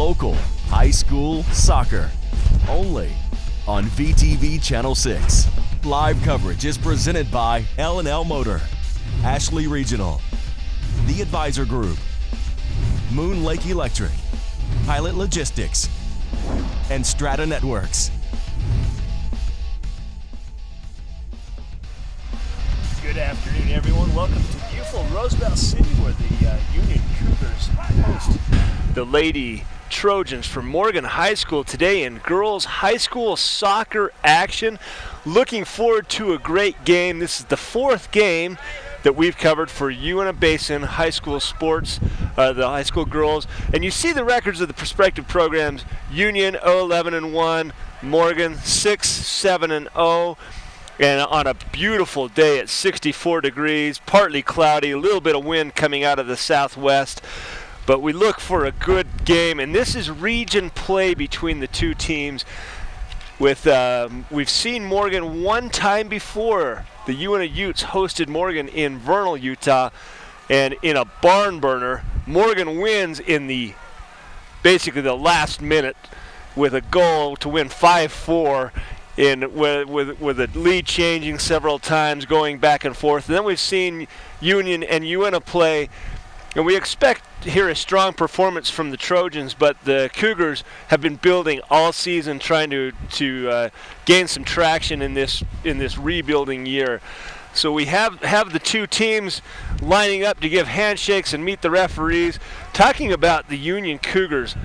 local high school soccer, only on VTV Channel 6. Live coverage is presented by L&L Motor, Ashley Regional, The Advisor Group, Moon Lake Electric, Pilot Logistics, and Strata Networks. Good afternoon, everyone. Welcome to beautiful Rosebell City, where the Union Cougars host the Lady Trojans from Morgan High School today in girls high school soccer action. Looking forward to a great game. This is the fourth game that we've covered for Uinta Basin high school sports, the high school girls. And you see the records of the prospective programs. Union 0-11-1, Morgan 6-7-0. And on a beautiful day at 64 degrees, partly cloudy, a little bit of wind coming out of the southwest. But we look for a good game, and this is region play between the two teams. We've seen Morgan one time before. The Uinta Utes hosted Morgan in Vernal, Utah, and in a barn burner, Morgan wins in basically the last minute with a goal to win 5-4. With a lead changing several times, going back and forth. And then we've seen Union and Uinta play, and we expect here a strong performance from the Trojans, but the Cougars have been building all season, trying to gain some traction in this rebuilding year. So we have the two teams lining up to give handshakes and meet the referees. Talking about the Union Cougars,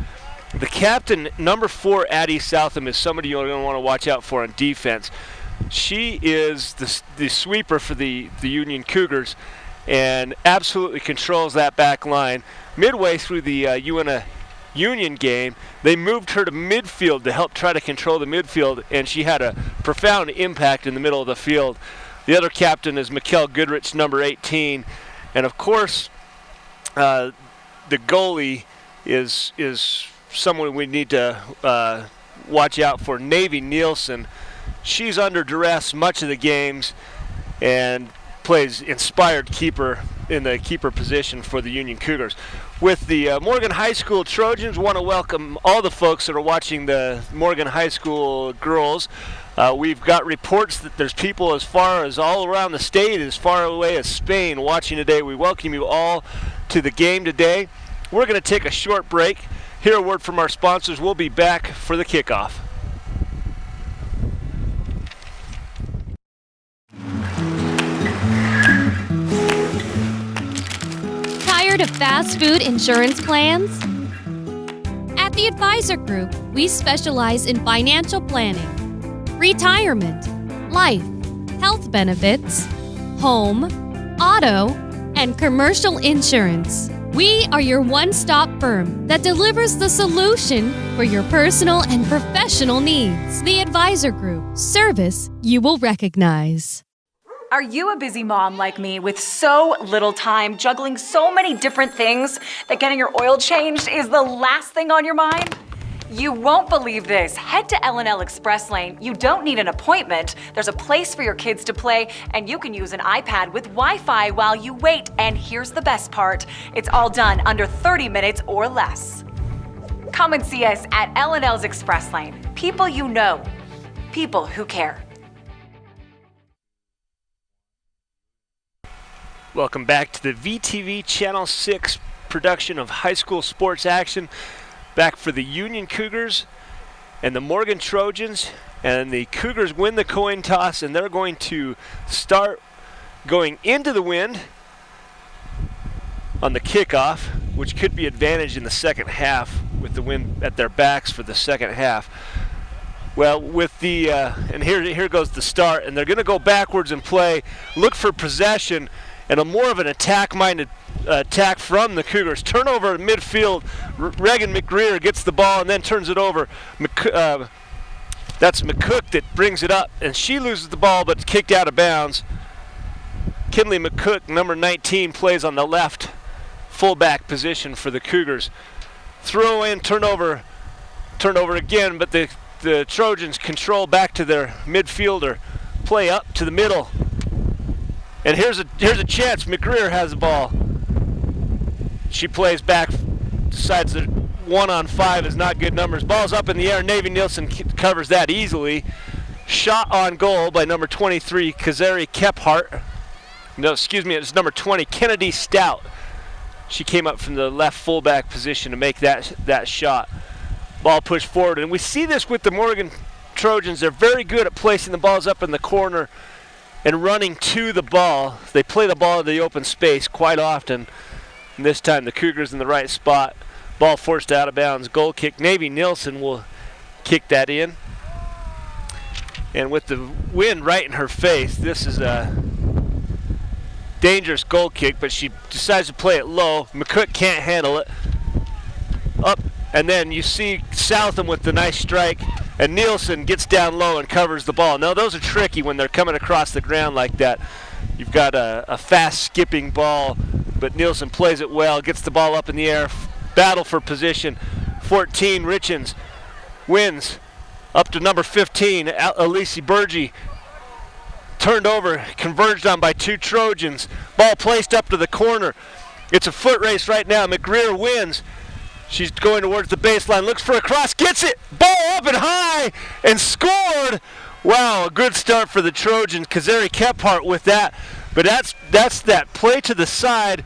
the captain, number 4, Addie Southam, is somebody you're going to want to watch out for on defense. She is the sweeper for the Union Cougars and absolutely controls that back line. Midway through the Uinta Union game, they moved her to midfield to help try to control the midfield, and she had a profound impact in the middle of the field. The other captain is Mikkel Goodrich, number 18. And, of course, the goalie is someone we need to watch out for, Navy Nielsen. She's under duress much of the games and plays inspired keeper in the keeper position for the Union Cougars. With the Morgan High School Trojans, want to welcome all the folks that are watching the Morgan High School girls. We've got reports that there's people as far as all around the state, as far away as Spain, watching today. We welcome you all to the game today. We're going to take a short break. Hear a word from our sponsors. We'll be back for the kickoff. Tired of fast food insurance plans? At the Advisor Group, we specialize in financial planning, retirement, life, health benefits, home, auto, and commercial insurance. We are your one-stop firm that delivers the solution for your personal and professional needs. The Advisor Group. Service you will recognize. Are you a busy mom like me with so little time, juggling so many different things that getting your oil changed is the last thing on your mind? You won't believe this. Head to L&L Express Lane. You don't need an appointment. There's a place for your kids to play, and you can use an iPad with Wi-Fi while you wait. And here's the best part. It's all done under 30 minutes or less. Come and see us at L&L's Express Lane. People you know. People who care. Welcome back to the VTV Channel 6 production of high school sports action. Back for the Union Cougars and the Morgan Trojans, and the Cougars win the coin toss, and they're going to start going into the wind on the kickoff, which could be advantage in the second half with the wind at their backs for the second half. Well, with the and here goes the start, and they're going to go backwards and play, look for possession, and a more of an attack-minded attack from the Cougars. Turnover at midfield. Reagan McGreer gets the ball and then turns it over. That's McCook that brings it up, and she loses the ball but kicked out of bounds. Kinley McCook, number 19, plays on the left fullback position for the Cougars. Throw in, turnover again, but the Trojans control back to their midfielder. Play up to the middle. And here's a chance. McGreer has the ball. She plays back, decides to 1-on-5 is not good numbers. Ball's up in the air. Navy Nielsen covers that easily. Shot on goal by number 23, Kazari Kephart. No, excuse me, it's number 20, Kennedy Stout. She came up from the left fullback position to make that shot. Ball pushed forward, and we see this with the Morgan Trojans. They're very good at placing the balls up in the corner and running to the ball. They play the ball in the open space quite often. And this time the Cougars in the right spot. Ball forced out of bounds. Goal kick. Navy Nielsen will kick that in. And with the wind right in her face, this is a dangerous goal kick, but she decides to play it low. McCook can't handle it. Up, and then you see Southam with the nice strike, and Nielsen gets down low and covers the ball. Now those are tricky when they're coming across the ground like that. You've got a fast skipping ball, but Nielsen plays it well, gets the ball up in the air, battle for position. 14, Richens wins. Up to number 15, Alisi Burgee. Turned over, converged on by 2 Trojans. Ball placed up to the corner. It's a foot race right now. McGreer wins. She's going towards the baseline, looks for a cross, gets it! Ball up and high, and scored! Wow, a good start for the Trojans. Kazari Kephart with that. But that's that play to the side.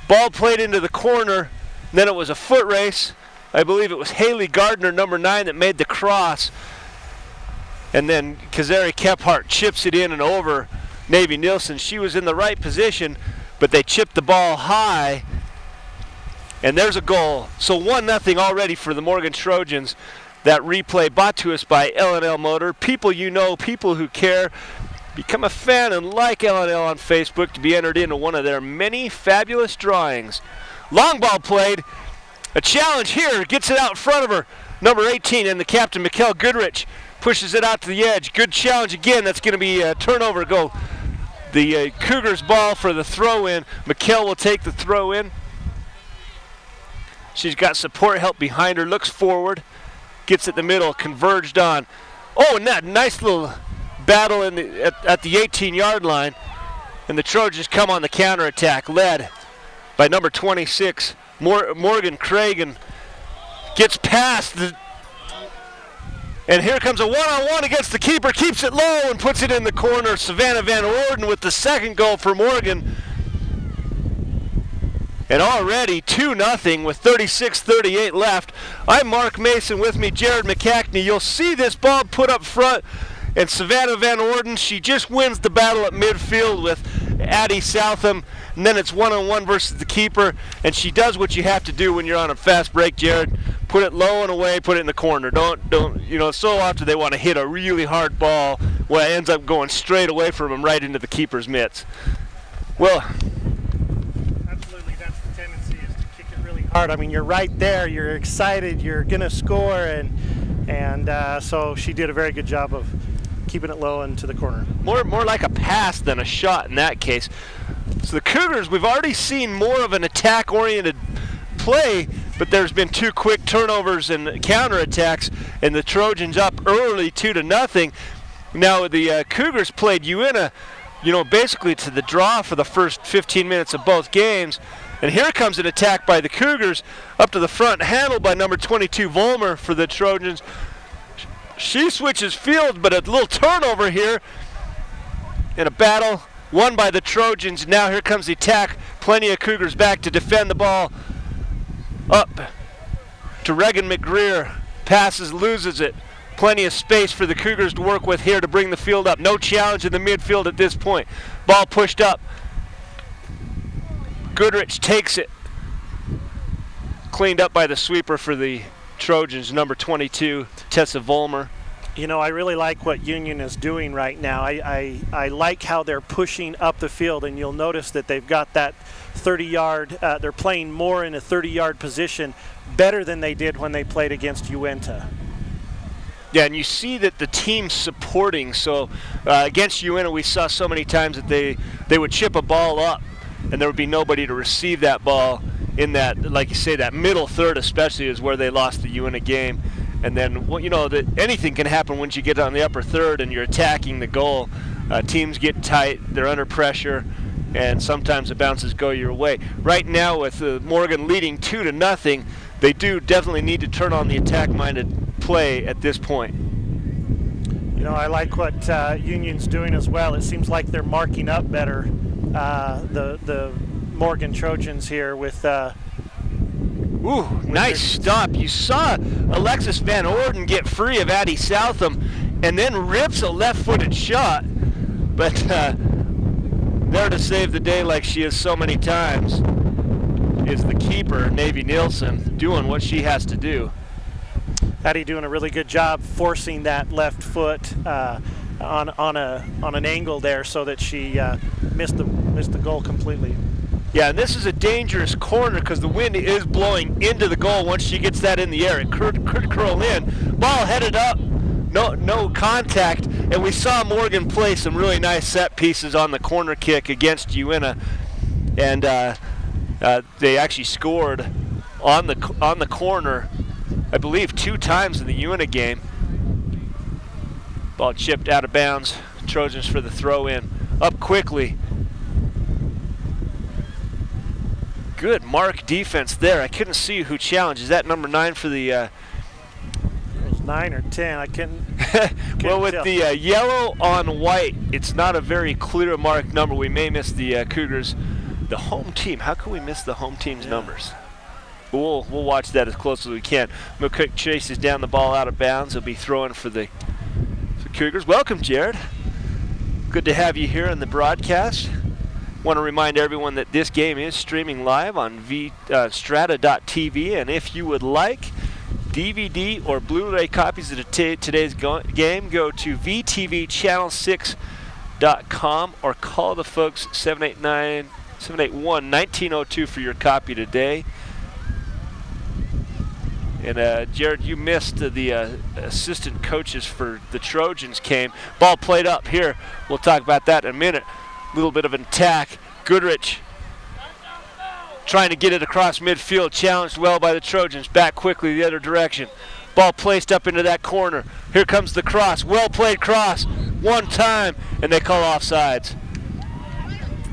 Ball played into the corner. Then it was a foot race. I believe it was Haley Gardner, number 9, that made the cross. And then Kazari Kephart chips it in and over Navy Nielsen. She was in the right position, but they chipped the ball high. And there's a goal. So 1-0 already for the Morgan Trojans. That replay brought to us by L&L Motor. People you know, people who care. Become a fan and like L&L on Facebook to be entered into one of their many fabulous drawings. Long ball played. A challenge here, gets it out in front of her. Number 18 and the captain, Mikkel Goodrich, pushes it out to the edge. Good challenge again. That's going to be a turnover goal. The Cougars ball for the throw-in. Mikkel will take the throw-in. She's got support help behind her, looks forward, gets it in the middle, converged on. Oh, and that nice little battle at the 18-yard line. And the Trojans come on the counterattack, led by number 26, Morgan Cragen. Gets past and here comes a one-on-one against the keeper, keeps it low and puts it in the corner. Savannah Van Orden with the second goal for Morgan. And already 2-0 with 36:38 left. I'm Mark Mason, with me Jared McCackney. You'll see this ball put up front, and Savannah Van Orden, she just wins the battle at midfield with Addie Southam. And then it's one-on-one versus the keeper, and she does what you have to do when you're on a fast break, Jared. Put it low and away, put it in the corner. Don't, you know, so often they want to hit a really hard ball where it ends up going straight away from them right into the keeper's mitts. Well, absolutely, that's the tendency, is to kick it really hard. I mean, you're right there, you're excited, you're going to score, and so she did a very good job of keeping it low and to the corner. More like a pass than a shot in that case. So the Cougars, we've already seen more of an attack-oriented play, but there's been 2 quick turnovers and counterattacks, and the Trojans up early 2-0. Now the Cougars played Uinta, basically to the draw for the first 15 minutes of both games. And here comes an attack by the Cougars up to the front, handled by number 22 Volmer for the Trojans. She switches field, but a little turnover here in a battle won by the Trojans. Now here comes the attack. Plenty of Cougars back to defend the ball. Up to Regan McGreer. Passes, loses it. Plenty of space for the Cougars to work with here to bring the field up. No challenge in the midfield at this point. Ball pushed up. Goodrich takes it. Cleaned up by the sweeper for the Trojans, number 22, Tessa Volmer. I really like what Union is doing right now. I like how they're pushing up the field, and you'll notice that they've got that 30-yard, they're playing more in a 30-yard position, better than they did when they played against Uinta. Yeah, and you see that the team's supporting. So against Uinta, we saw so many times that they would chip a ball up, and there would be nobody to receive that ball in that, like you say, that middle third especially is where they lost the Uinta game. And then, that anything can happen once you get on the upper third and you're attacking the goal. Teams get tight, they're under pressure, and sometimes the bounces go your way. Right now with Morgan leading 2-0, they do definitely need to turn on the attack-minded play at this point. You know, I like what Union's doing as well. It seems like they're marking up better, the Morgan Trojans here with. Ooh, nice stop. You saw Alexis Van Orden get free of Addie Southam and then rips a left-footed shot. But there to save the day like she is so many times is the keeper, Navy Nielsen, doing what she has to do. Addie doing a really good job forcing that left foot on an angle there so that she missed the goal completely. Yeah, and this is a dangerous corner because the wind is blowing into the goal. Once she gets that in the air, it could curl in. Ball headed up, no contact, and we saw Morgan play some really nice set pieces on the corner kick against Uinta, and they actually scored on the corner, I believe 2 times in the Uinta game. Ball chipped out of bounds. Trojans for the throw in. Up quickly. Good mark defense there. I couldn't see who challenged. Is that number 9 for the... It was 9 or 10. I couldn't well, with tell. the yellow on white, it's not a very clear marked number. We may miss the Cougars. The home team. How can we miss the home team's numbers? We'll watch that as close as we can. McCook chases down the ball out of bounds. He'll be throwing for the Cougars. Welcome, Jared. Good to have you here in the broadcast. Want to remind everyone that this game is streaming live on strata.tv, and if you would like DVD or Blu-ray copies of today's game, go to vtvchannel6.com or call the folks 781-1902 for your copy today. And Jared, you missed the assistant coaches for the Trojans came. Ball played up here. We'll talk about that in a minute. Little bit of an attack. Goodrich trying to get it across midfield. Challenged well by the Trojans. Back quickly the other direction. Ball placed up into that corner. Here comes the cross. Well played cross. One time, and they call offsides.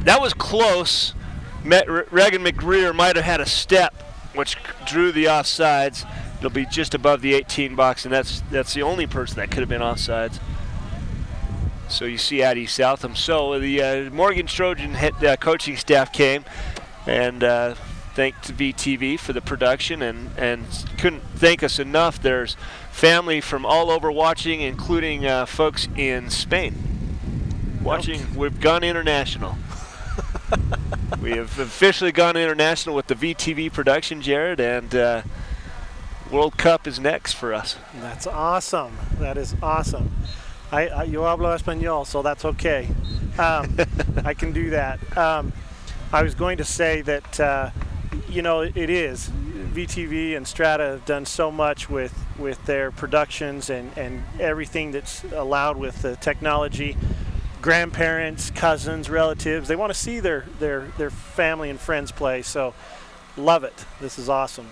That was close. Reagan McGreer might have had a step, which drew the offsides. It'll be just above the 18 box, and that's the only person that could have been offsides. So you see Addie Southam. So the Morgan Trojan coaching staff came and thanked VTV for the production and couldn't thank us enough. There's family from all over watching, including folks in Spain watching. We've gone international. We have officially gone international with the VTV production, Jared, and World Cup is next for us. That's awesome. That is awesome. Yo hablo español, so that's okay. I can do that. I was going to say that, you know, it is. VTV and Strata have done so much with their productions and everything that's allowed with the technology. Grandparents, cousins, relatives, they want to see their family and friends play, so love it. This is awesome.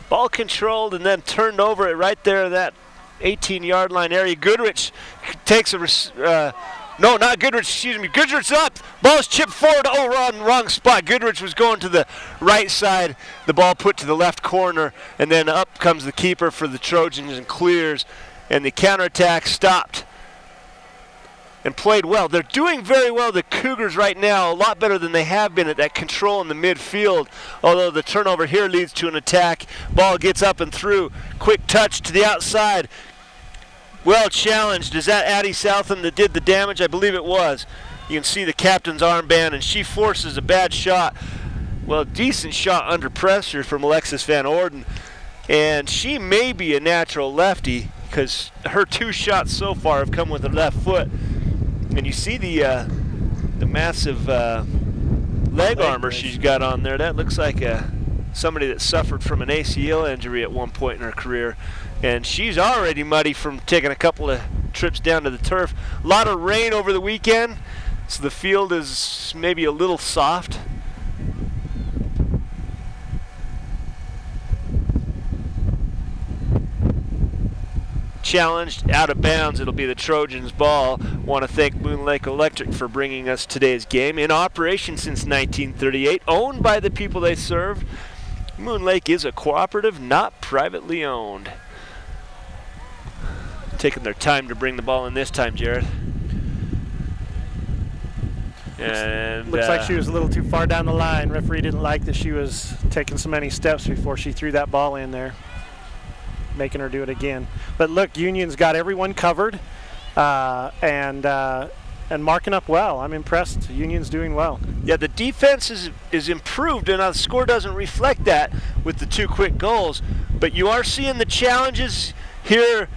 Ball controlled and then turned over it right there in that 18-yard line area. Goodrich takes a no, not Goodrich, excuse me. Goodrich's up. Ball's chipped forward. Oh, wrong spot. Goodrich was going to the right side. The ball put to the left corner, and then up comes the keeper for the Trojans and clears. And the counterattack stopped and played well. They're doing very well, the Cougars right now, a lot better than they have been at that control in the midfield, although the turnover here leads to an attack. Ball gets up and through. Quick touch to the outside. Well challenged. Is that Addie Southam that did the damage? I believe it was. You can see the captain's armband, and she forces a bad shot. Well, decent shot under pressure from Alexis Van Orden. And she may be a natural lefty because her 2 shots so far have come with her left foot. And you see the massive leg armor she's got on there. That looks like somebody that suffered from an ACL injury at one point in her career. And she's already muddy from taking a couple of trips down to the turf. A lot of rain over the weekend, so the field is maybe a little soft. challenged out of bounds. It'll be the Trojans' ball. Want to thank Moon Lake Electric for bringing us today's game. In operation since 1938, owned by the people they serve. Moon Lake is a cooperative, not privately owned. Taking their time to bring the ball in this time, Jared. And looks like she was a little too far down the line. Referee didn't like that she was taking so many steps before she threw that ball in there, making her do it again. But look, Union's got everyone covered and marking up well. I'm impressed. Union's doing well. Yeah, the defense is improved, and the score doesn't reflect that with the 2 quick goals. But you are seeing the challenges here.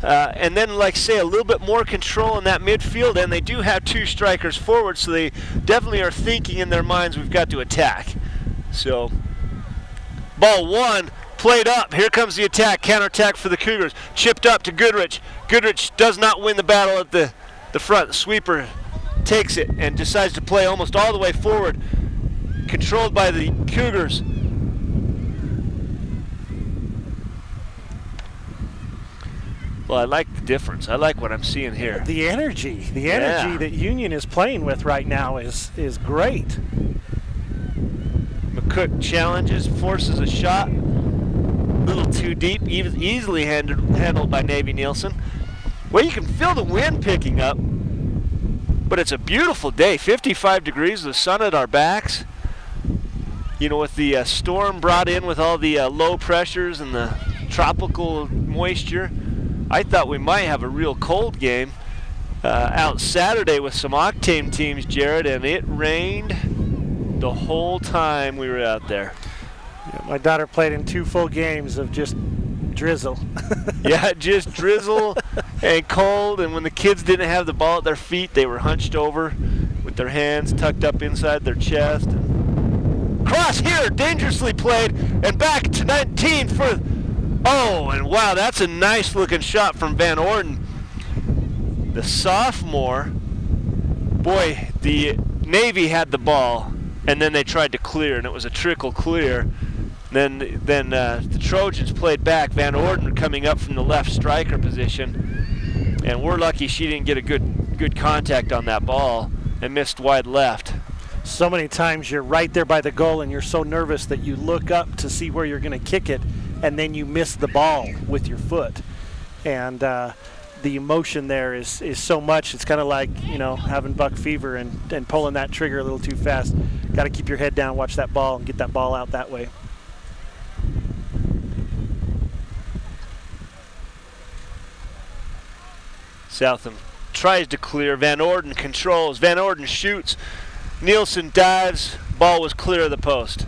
And then, like say, a little bit more control in that midfield, and they do have 2 strikers forward, so they definitely are thinking in their minds, we've got to attack. So, ball 1, played up. Here comes the attack, counterattack for the Cougars. Chipped up to Goodrich. Goodrich does not win the battle at the front. The sweeper takes it and decides to play almost all the way forward. Controlled by the Cougars. Well, I like the difference. I like what I'm seeing here. The energy that Union is playing with right now is great. McCook challenges, forces a shot. A little too deep, easily handled by Navy Nielsen. Well, you can feel the wind picking up, but it's a beautiful day. 55 degrees, the sun at our backs. You know, with the storm brought in with all the low pressures and the tropical moisture, I thought we might have a real cold game out Saturday with some Octane teams, Jared, and it rained the whole time we were out there. Yeah, my daughter played in 2 full games of just drizzle. Yeah, just drizzle and cold, and when the kids didn't have the ball at their feet, they were hunched over with their hands tucked up inside their chest. Cross here, dangerously played, and back to 19 for... Oh, and wow, that's a nice looking shot from Van Orden. The sophomore, boy, the Navy had the ball, and then they tried to clear, and it was a trickle clear. Then the Trojans played back. Van Orden coming up from the left striker position, and we're lucky she didn't get a good contact on that ball and missed wide left. So many times you're right there by the goal, and you're so nervous that you look up to see where you're going to kick it, and then you miss the ball with your foot. And the emotion there is so much. It's kind of like, you know, having buck fever and pulling that trigger a little too fast. Got to keep your head down, watch that ball, and get that ball out that way. Southam tries to clear. Van Orden controls. Van Orden shoots. Nielsen dives. Ball was clear of the post.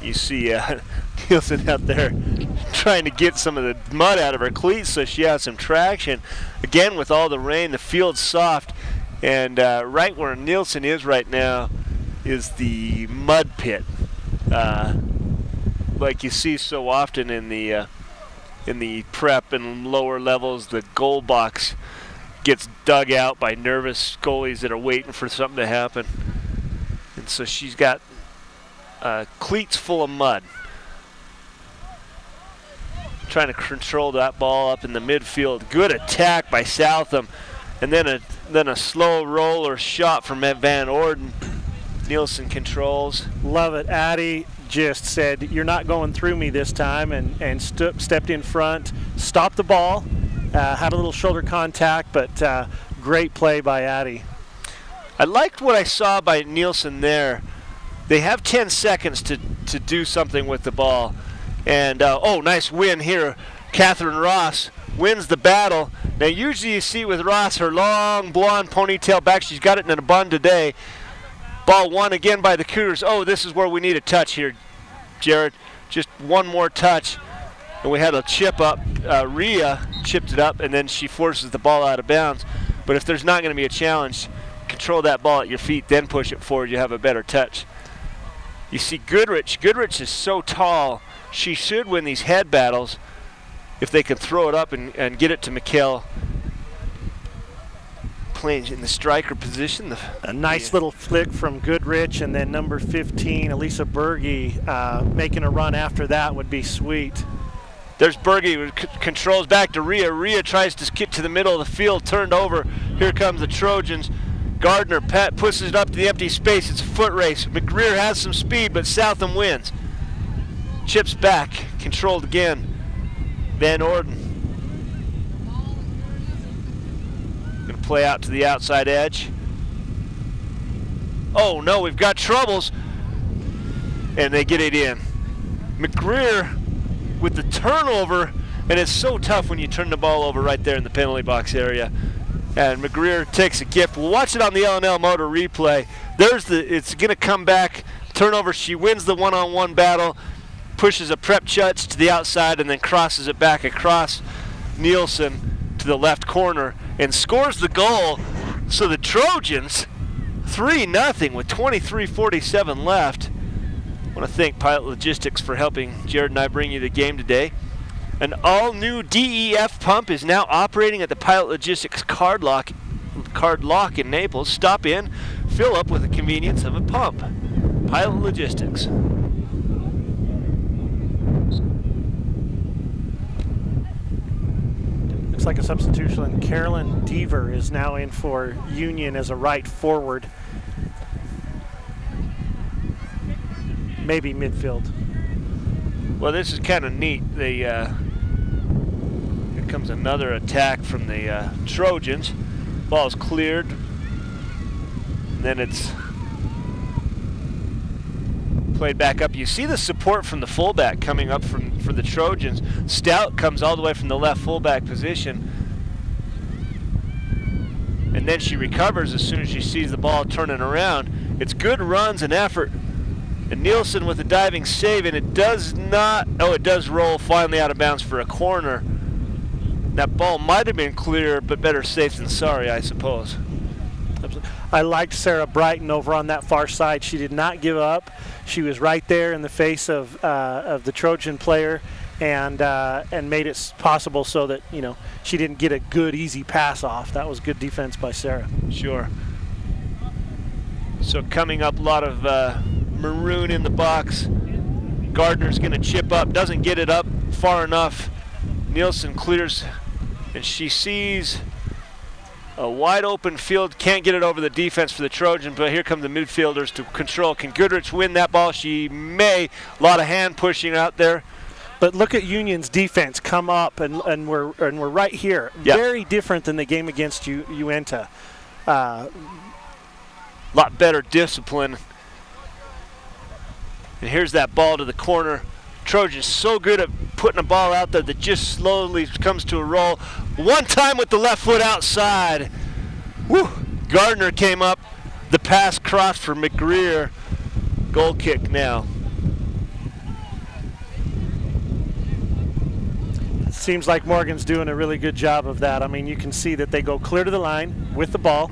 You see Nielsen out there trying to get some of the mud out of her cleats so she has some traction. Again, with all the rain, the field's soft, and right where Nielsen is right now is the mud pit, like you see so often in the prep and lower levels. The goal box gets dug out by nervous goalies that are waiting for something to happen, and so she's got cleats full of mud. Trying to control that ball up in the midfield. Good attack by Southam, and then a slow roller shot from Van Orden. Nielsen controls. Love it. Addie just said, "You're not going through me this time," and stepped in front, stopped the ball, had a little shoulder contact, but great play by Addie. I liked what I saw by Nielsen there. They have 10 seconds to do something with the ball. And, oh, nice win here. Catherine Ross wins the battle. Now, usually you see with Ross her long blonde ponytail back. She's got it in a bun today. Ball won again by the Cougars. Oh, this is where we need a touch here, Jared. Just one more touch. And we had a chip up. Rhea chipped it up, and then she forces the ball out of bounds. But if there's not going to be a challenge, control that ball at your feet, then push it forward. You have a better touch. You see Goodrich. Goodrich is so tall. She should win these head battles if they can throw it up and get it to McHale. playing in the striker position. A nice little flick from Goodrich, and then number 15, Elisa Berge, making a run after that would be sweet. There's Berge, who controls back to Rhea. Rhea tries to get to the middle of the field, turned over. Here comes the Trojans. Gardner pushes it up to the empty space. It's a foot race. McGreer has some speed, but Southam wins. Chips back, controlled again. Van Orden. Gonna play out to the outside edge. Oh no, we've got troubles. And they get it in. McGreer with the turnover, and it's so tough when you turn the ball over right there in the penalty box area. And McGreer takes a gift. We'll watch it on the L&L Motor replay. It's gonna come back, turnover. She wins the one-on-one battle, pushes a prep chutz to the outside, and then crosses it back across Nielsen to the left corner and scores the goal. So the Trojans 3-0 with 23:47 left. I want to thank Pilot Logistics for helping Jared and I bring you the game today. An all-new DEF pump is now operating at the Pilot Logistics Card Lock in Naples. Stop in, fill up with the convenience of a pump. Pilot Logistics. Looks like a substitution, and Carolyn Deaver is now in for Union as a right forward. Maybe midfield. Well, this is kind of neat. Here comes another attack from the Trojans. Ball's cleared. And then it's played back up. You see the support from the fullback coming up for the Trojans. Stout comes all the way from the left fullback position. And then she recovers as soon as she sees the ball turning around. It's good runs and effort. And Nielsen with a diving save, and it does not, oh, it does roll finally out of bounds for a corner. That ball might have been clear, but better safe than sorry, I suppose. I liked Sarah Brighton over on that far side. She did not give up. She was right there in the face of the Trojan player, and made it possible so that, you know, she didn't get a good, easy pass off. That was good defense by Sarah. Sure. So coming up, a lot of maroon in the box. Gardner's going to chip up, doesn't get it up far enough. Nielsen clears, and she sees a wide open field, can't get it over the defense for the Trojans, but here come the midfielders to control. Can Goodrich win that ball? She may. A lot of hand pushing out there. But look at Union's defense come up, and we're right here. Yep. Very different than the game against Uinta. Lot better discipline. And here's that ball to the corner. Trojans so good at putting a ball out there that just slowly comes to a roll. One time with the left foot outside. Woo! Gardner came up. The pass crossed for McGreer. Goal kick now. Seems like Morgan's doing a really good job of that. I mean, you can see that they go clear to the line with the ball,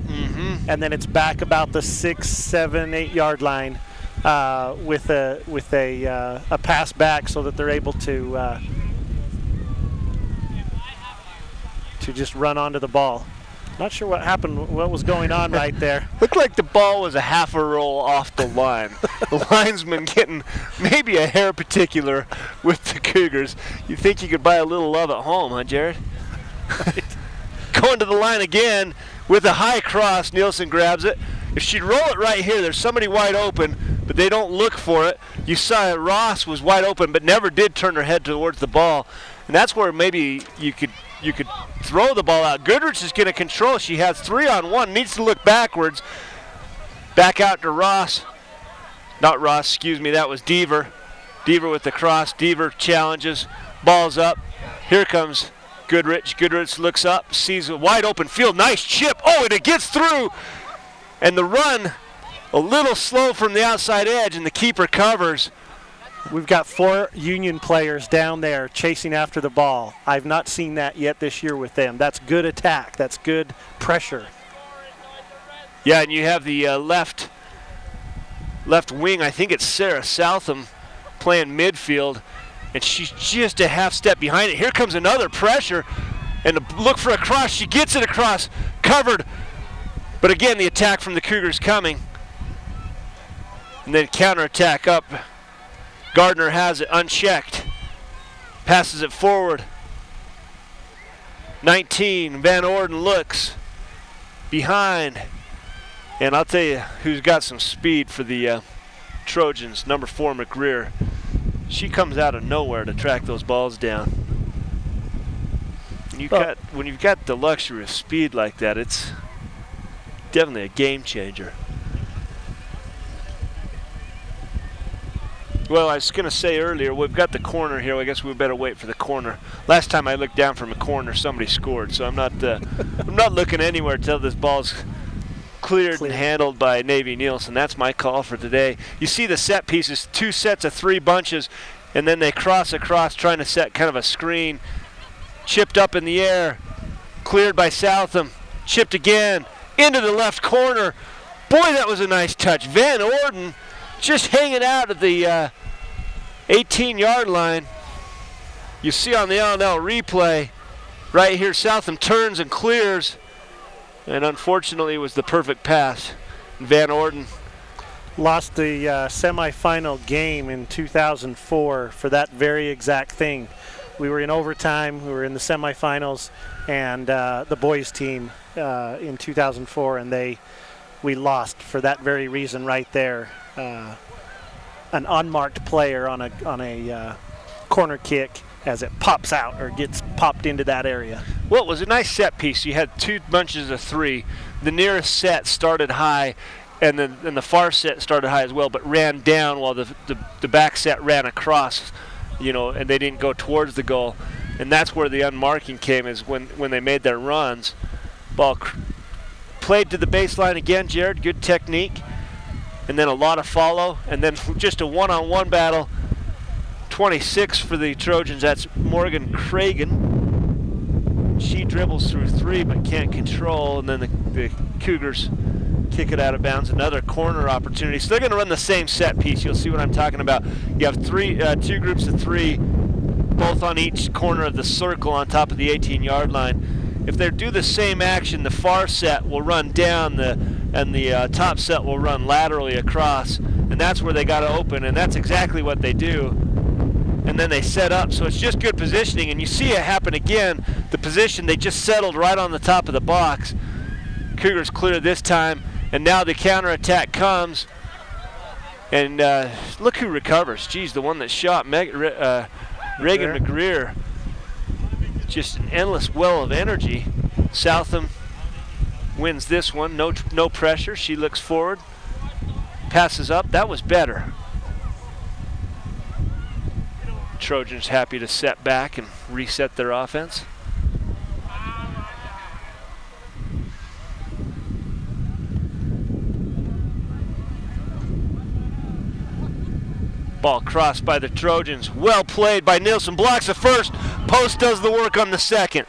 and then it's back about the 6, 7, 8 yard line with a pass back, so that they're able to just run onto the ball. Not sure what happened, what was going on right there. Looked like the ball was a half a roll off the line. The linesman getting maybe a hair particular with the Cougars. You think you could buy a little love at home, huh, Jared? Going to the line again with a high cross. Nielsen grabs it. If she'd roll it right here, there's somebody wide open, but they don't look for it. You saw Ross was wide open, but never did turn her head towards the ball. And that's where maybe you could throw the ball out. Goodrich is going to control. She has 3-on-1, needs to look backwards. Back out to Ross. Not Ross, excuse me, that was Deaver. Deaver with the cross. Deaver challenges. Ball's up. Here comes Goodrich. Goodrich looks up, sees a wide open field. Nice chip. Oh, and it gets through. And the run a little slow from the outside edge, and the keeper covers. We've got 4 Union players down there chasing after the ball. I've not seen that yet this year with them. That's good attack. That's good pressure. Yeah, and you have the left wing. I think it's Sarah Southam playing midfield, and she's just a half step behind it. Here comes another pressure, and a look for a cross. She gets it across, covered But again, the attack from the Cougars coming. And then counterattack up. Gardner has it unchecked. Passes it forward. 19, Van Orden looks behind. And I'll tell you who's got some speed for the Trojans, number 4, McGreer. She comes out of nowhere to track those balls down. When you've got the luxury of speed like that, it's definitely a game changer. Well, I was going to say earlier, we've got the corner here. I guess we better wait for the corner. Last time I looked down from a corner, somebody scored. So I'm not looking anywhere until this ball's cleared and handled by Navy Nielsen. That's my call for today. You see the set pieces, 2 sets of 3 bunches, and then they cross across trying to set kind of a screen. Chipped up in the air, cleared by Southam. Chipped again into the left corner. Boy, that was a nice touch. Van Orden just hanging out at the 18-yard line. You see on the L&L replay, right here, Southam turns and clears. And unfortunately, it was the perfect pass. Van Orden lost the semifinal game in 2004 for that very exact thing. We were in overtime, we were in the semifinals, and the boys team in 2004, and we lost for that very reason right there. An unmarked player on a corner kick as it pops out or gets popped into that area. Well, it was a nice set piece. You had 2 bunches of 3. The nearest set started high, and the far set started high as well, but ran down while the back set ran across, and they didn't go towards the goal. And that's where the unmarking came, is when they made their runs. Ball played to the baseline again, Jared. Good technique. And then a lot of follow, and then just a one-on-one battle. 26 for the Trojans, that's Morgan Cragen. She dribbles through 3 but can't control, and then the Cougars kick it out of bounds. Another corner opportunity. So they're going to run the same set piece. You'll see what I'm talking about. You have 2 groups of 3, both on each corner of the circle on top of the 18-yard line. If they do the same action, the far set will run down, and the top set will run laterally across, and that's where they got to open, and that's exactly what they do. And then they set up, so it's just good positioning, and you see it happen again. The position, they just settled right on the top of the box. Cougars clear this time, and now the counterattack comes, and look who recovers. Geez, the one that shot Reagan McGreer. Just an endless well of energy. Southam wins this one, no pressure. She looks forward, passes up. That was better. Trojans happy to set back and reset their offense. Ball crossed by the Trojans. Well played by Nielsen. Blocks the first. Post does the work on the second.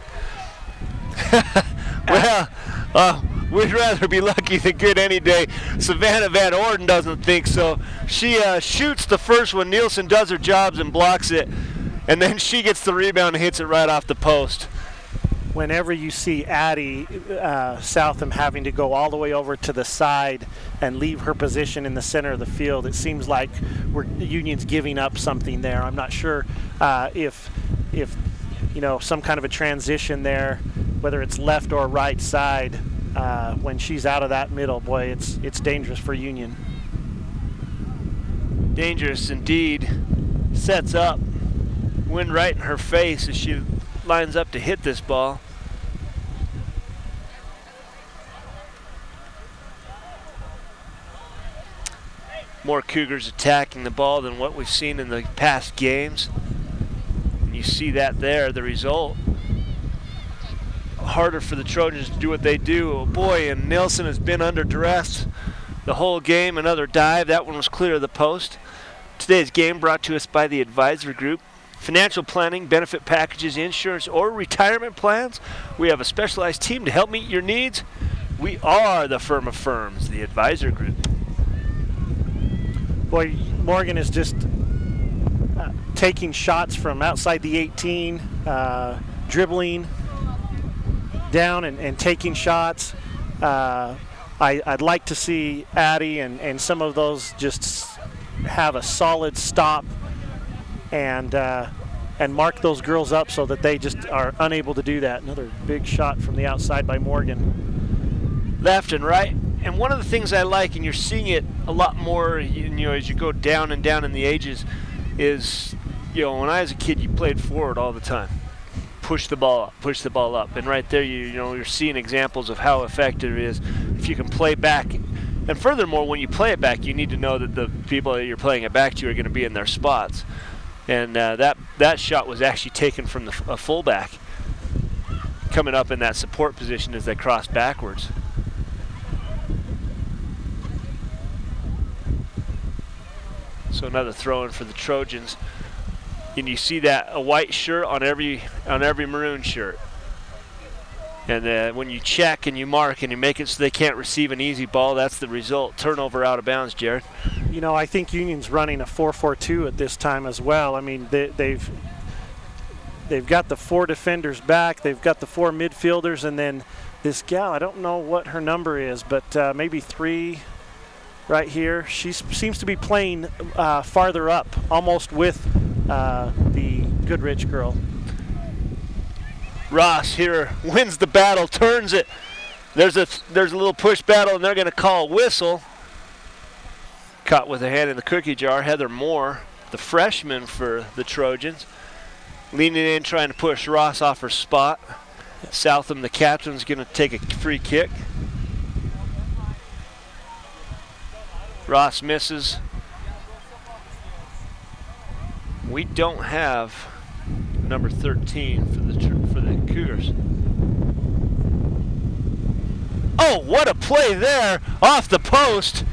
Well, we'd rather be lucky than good any day. Savannah Van Orden doesn't think so. She shoots the first one. Nielsen does her jobs and blocks it. And then she gets the rebound and hits it right off the post. Whenever you see Addie Southam having to go all the way over to the side and leave her position in the center of the field, it seems like Union's giving up something there. I'm not sure if some kind of a transition there, whether it's left or right side, when she's out of that middle, boy, it's dangerous for Union. Dangerous indeed. Sets up. Wind right in her face as she lines up to hit this ball. More Cougars attacking the ball than what we've seen in the past games. And you see that there, the result. Harder for the Trojans to do what they do. Oh boy, and Nielsen has been under duress the whole game. Another dive. That one was clear of the post. Today's game brought to us by the Advisor Group. Financial planning, benefit packages, insurance, or retirement plans. We have a specialized team to help meet your needs. We are the firm of firms, the Advisor Group. Boy, Morgan is just taking shots from outside the 18, dribbling down and taking shots. I'd like to see Addie and some of those just have a solid stop and mark those girls up so that they just are unable to do that. Another big shot from the outside by Morgan. Left and right. And one of the things I like, and you're seeing it a lot more, as you go down and down in the ages, is, when I was a kid, you played forward all the time. Push the ball up. And right there, you're seeing examples of how effective it is if you can play back. And furthermore, when you play it back, you need to know that the people that you're playing it back to are going to be in their spots. And that shot was actually taken from a fullback, coming up in that support position as they crossed backwards. So another throw in for the Trojans. And you see that a white shirt on every maroon shirt. And when you check and you mark and you make it so they can't receive an easy ball, that's the result. Turnover out of bounds, Jared. I think Union's running a 4-4-2 at this time as well. I mean, they've got the 4 defenders back. They've got the 4 midfielders, and then this gal, I don't know what her number is, but maybe 3 right here. She seems to be playing farther up, almost with the Goodrich girl. Ross here wins the battle, turns it. There's a little push battle, and they're going to call a whistle. Caught with a hand in the cookie jar. Heather Moore, the freshman for the Trojans, leaning in, trying to push Ross off her spot. Southam, the captain's going to take a free kick. Ross misses. We don't have number 13 for the Cougars. Oh, what a play there off the post.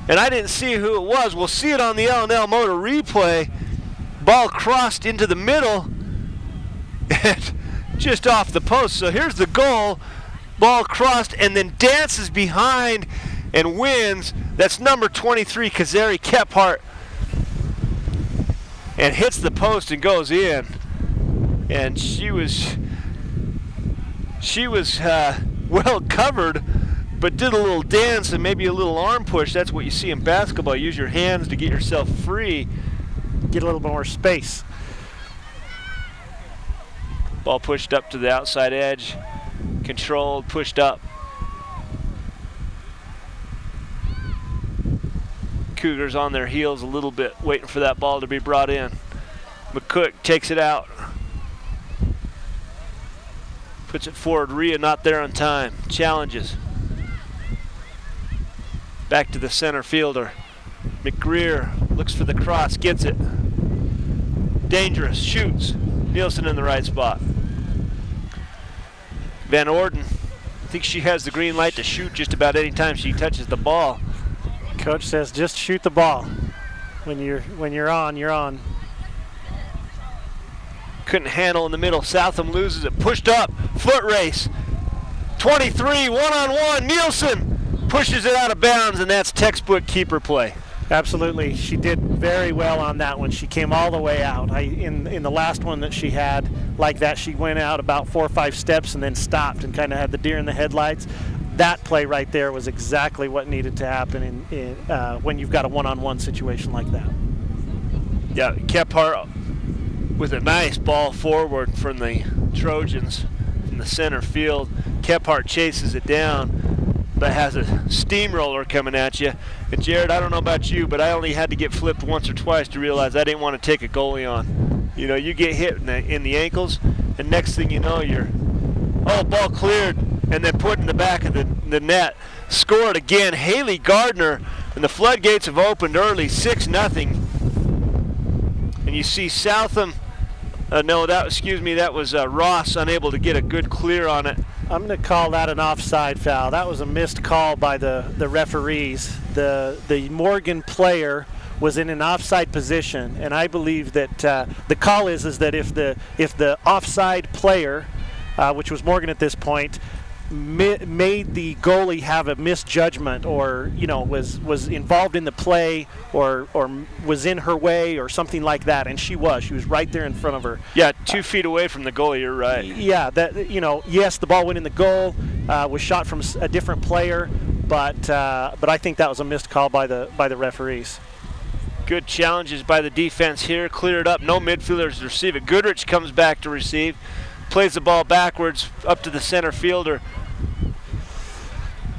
And I didn't see who it was. We'll see it on the L&L Motor replay. Ball crossed into the middle and just off the post. So here's the goal. Ball crossed and then dances behind and wins. That's number 23, Kazari Kephart. And hits the post and goes in. And she was well covered, but did a little dance and maybe a little arm push. That's what you see in basketball. Use your hands to get yourself free. Get a little more space. Ball pushed up to the outside edge. Controlled, pushed up. Cougars on their heels a little bit, waiting for that ball to be brought in. McCook takes it out. Puts it forward. Rhea not there on time. Challenges. Back to the center fielder. McGreer looks for the cross, gets it. Dangerous, shoots. Nielsen in the right spot. Van Orden, I think she has the green light to shoot just about any time she touches the ball. Coach says just shoot the ball. When you're on, you're on. Couldn't handle in the middle. Southam loses it. Pushed up. Foot race. 23, one-on-one. Nielsen pushes it out of bounds, and that's textbook keeper play. Absolutely. She did very well on that one. She came all the way out. In the last one that she had like that, she went out about 4 or 5 steps and then stopped and kind of had the deer in the headlights. That play right there was exactly what needed to happen when you've got a one-on-one situation like that. Yeah, Kephart with a nice ball forward from the Trojans in the center field. Kephart chases it down, but has a steamroller coming at you. And Jared, I don't know about you, but I only had to get flipped once or twice to realize I didn't want to take a goalie on. You get hit in the ankles, and next thing you know, ball cleared, and then put in the back of the net. Scored again, Haley Gardner, and the floodgates have opened early, 6-0. And you see Southam, that was Ross, unable to get a good clear on it. I'm going to call that an offside foul. That was a missed call by the referees. The Morgan player was in an offside position, and I believe that the call is that if the offside player, which was Morgan at this point, made the goalie have a misjudgment or was involved in the play or was in her way or something like that, and she was right there in front of her. Yeah, 2 feet away from the goal. You're right. Yeah, that yes, the ball went in the goal, was shot from a different player, but I think that was a missed call by the referees. Good challenges by the defense here. Cleared up. No midfielders to receive it. Goodrich comes back to receive. Plays the ball backwards up to the center fielder.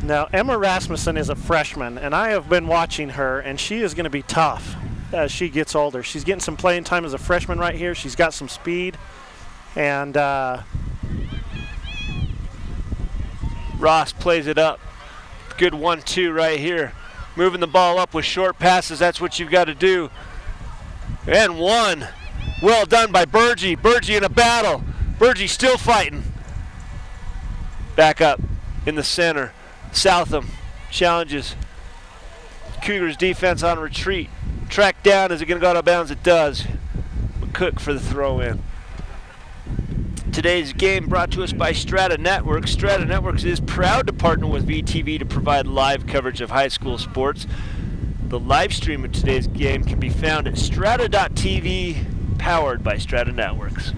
Now, Emma Rasmussen is a freshman, and I have been watching her, and she is going to be tough as she gets older. She's getting some playing time as a freshman right here. She's got some speed, and Ross plays it up. Good 1-2 right here. Moving the ball up with short passes. That's what you've got to do. And one. Well done by Burgee. Burgee in a battle. Burgee still fighting. Back up in the center. Southam challenges. Cougars defense on retreat. Tracked down. Is it going to go out of bounds? It does. McCook for the throw in. Today's game brought to us by Strata Networks. Strata Networks is proud to partner with VTV to provide live coverage of high school sports. The live stream of today's game can be found at strata.tv, powered by Strata Networks.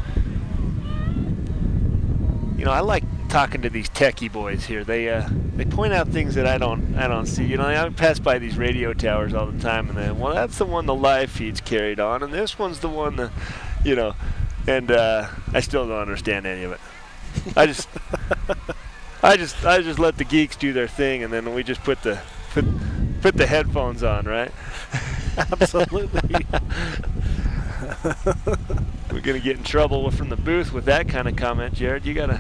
You know, I like talking to these techie boys here. They point out things that I don't see. You know, I pass by these radio towers all the time, and then, well, that's the one the live feed's carried on, and this one's the one that, you know. And I still don't understand any of it. I just let the geeks do their thing, and then we just put the headphones on, right? Absolutely. We're gonna get in trouble from the booth with that kind of comment, Jared. You gotta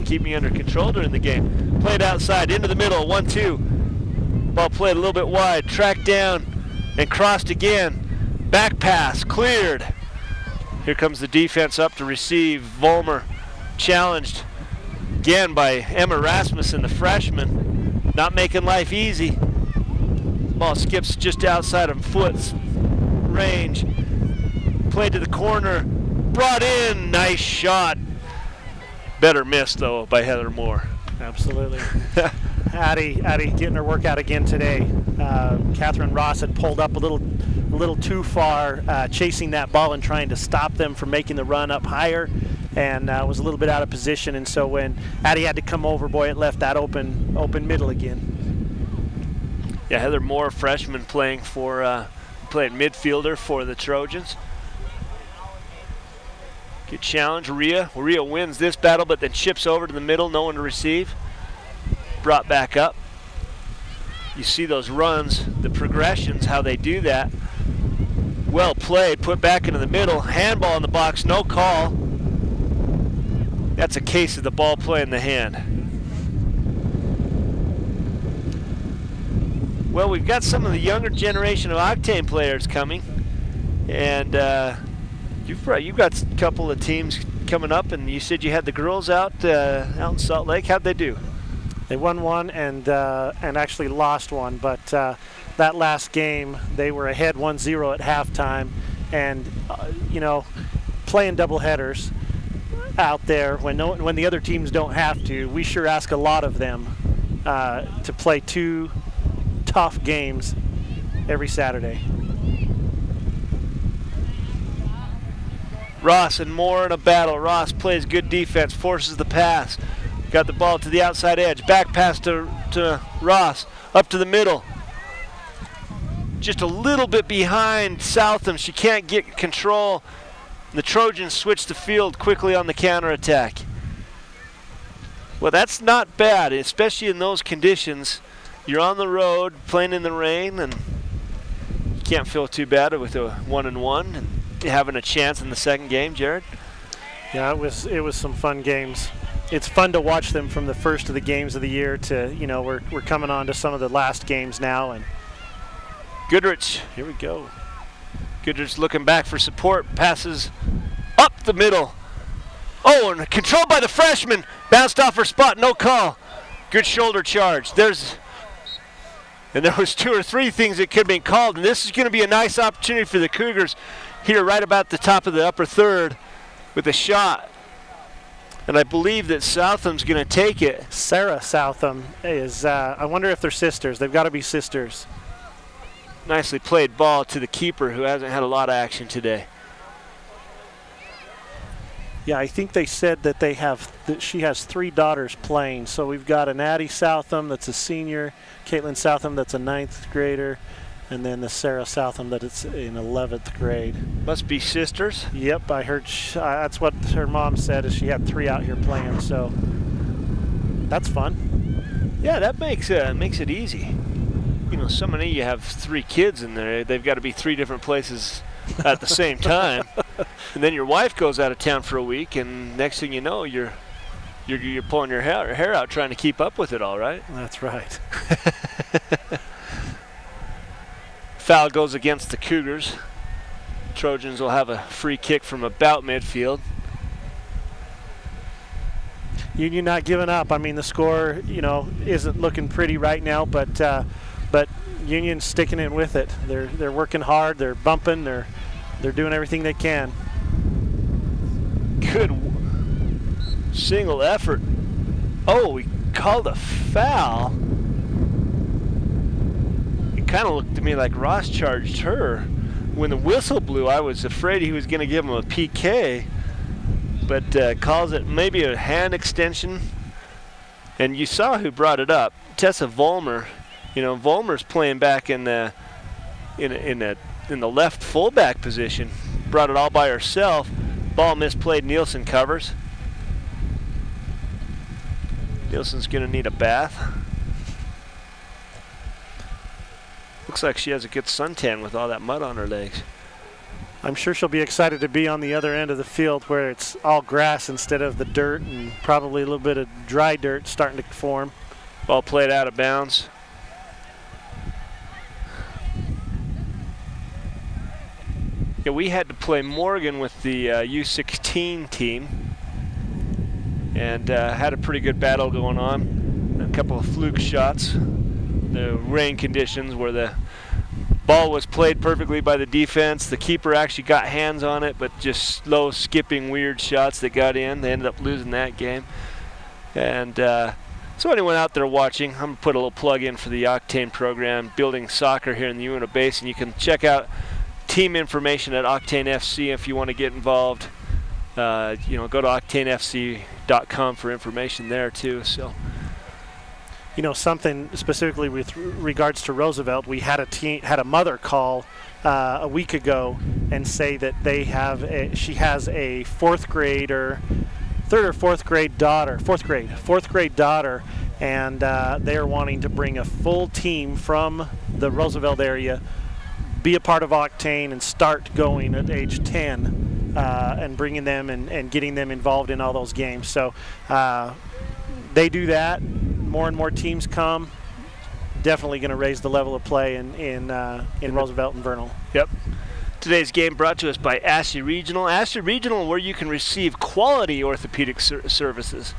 keep me under control during the game. Played outside into the middle, 1-2. Ball played a little bit wide, tracked down, and crossed again. Back pass cleared. Here comes the defense up to receive. Vollmer challenged again by Emma Rasmussen, the freshman. Not making life easy. Ball skips just outside of foot's range. Played to the corner. Brought in. Nice shot. Better miss, though, by Heather Moore. Absolutely. Addie getting her workout again today. Catherine Ross had pulled up a little too far, chasing that ball and trying to stop them from making the run up higher, and was a little bit out of position. And so when Addie had to come over, boy, it left that open middle again. Yeah, Heather Moore, freshman, playing midfielder for the Trojans. Good challenge. Rhea wins this battle, but then chips over to the middle, no one to receive. Brought back up. You see those runs, the progressions, how they do that. Well played, put back into the middle. Handball in the box, no call. That's a case of the ball play in the hand. Well, we've got some of the younger generation of Octane players coming, and you've got a couple of teams coming up, and you said you had the girls out in Salt Lake. How'd they do? They won one and actually lost one, but that last game they were ahead 1-0 at halftime, and playing double headers out there when the other teams don't have to, we sure ask a lot of them to play two tough games every Saturday. Ross and Moore in a battle. Ross plays good defense, forces the pass. Got the ball to the outside edge. Back pass to Ross. Up to the middle. Just a little bit behind Southam. She can't get control. The Trojans switch the field quickly on the counterattack. Well, that's not bad, especially in those conditions. You're on the road, playing in the rain, and you can't feel too bad with a 1-1 and having a chance in the second game, Jared. Yeah, it was some fun games. It's fun to watch them from the first of the games of the year to, we're coming on to some of the last games now. And Goodrich, here we go. Goodrich looking back for support, passes up the middle. Oh, and controlled by the freshman. Bounced off her spot, no call. Good shoulder charge. There was 2 or 3 things that could have been called, and this is going to be a nice opportunity for the Cougars here right about the top of the upper third with a shot. And I believe that Southam's going to take it. Sarah Southam is, I wonder if they're sisters. They've got to be sisters. Nicely played ball to the keeper, who hasn't had a lot of action today. Yeah, I think they said that she has 3 daughters playing. So we've got an Addie Southam that's a senior, Caitlin Southam that's a 9th grader, and then the Sarah Southam that is in 11th grade. Must be sisters. Yep, I heard that's what her mom said, is she had 3 out here playing, so that's fun. Yeah, that makes it easy. You know, so many you have 3 kids in there. They've got to be 3 different places at the same time. And then your wife goes out of town for a week, and next thing you know, you're pulling your hair out trying to keep up with it all, right? That's right. Foul goes against the Cougars. Trojans will have a free kick from about midfield. Union not giving up. I mean, the score, isn't looking pretty right now, but Union's sticking in with it. They're working hard. They're bumping. They're doing everything they can. Good single effort. Oh, we called a foul. It kind of looked to me like Ross charged her. When the whistle blew, I was afraid he was going to give him a PK, but calls it maybe a hand extension. And you saw who brought it up, Tessa Vollmer. You know, Vollmer's playing back in the left fullback position. Brought it all by herself. Ball misplayed. Nielsen covers. Nielsen's going to need a bath. Looks like she has a good suntan with all that mud on her legs. I'm sure she'll be excited to be on the other end of the field where it's all grass instead of the dirt, and probably a little bit of dry dirt starting to form. Ball played out of bounds. Yeah, we had to play Morgan with the U16 team, and had a pretty good battle going on. A couple of fluke shots. The rain conditions where the ball was played perfectly by the defense. The keeper actually got hands on it, but just slow, skipping, weird shots that got in. They ended up losing that game. And so anyone out there watching, I'm going to put a little plug in for the Octane program, building soccer here in the Uinta Basin. You can check out team information at Octane FC if you want to get involved. Go to octanefc.com for information there too. So, something specifically with regards to Roosevelt, we had a mother call a week ago and say that she has a fourth grade daughter, and they are wanting to bring a full team from the Roosevelt area, be a part of Octane, and start going at age 10, and bringing them and getting them involved in all those games. So they do that. More and more teams come. Definitely going to raise the level of play in Roosevelt and Vernal. Yep. Today's game brought to us by Ashley Regional. Ashley Regional, where you can receive quality orthopedic services.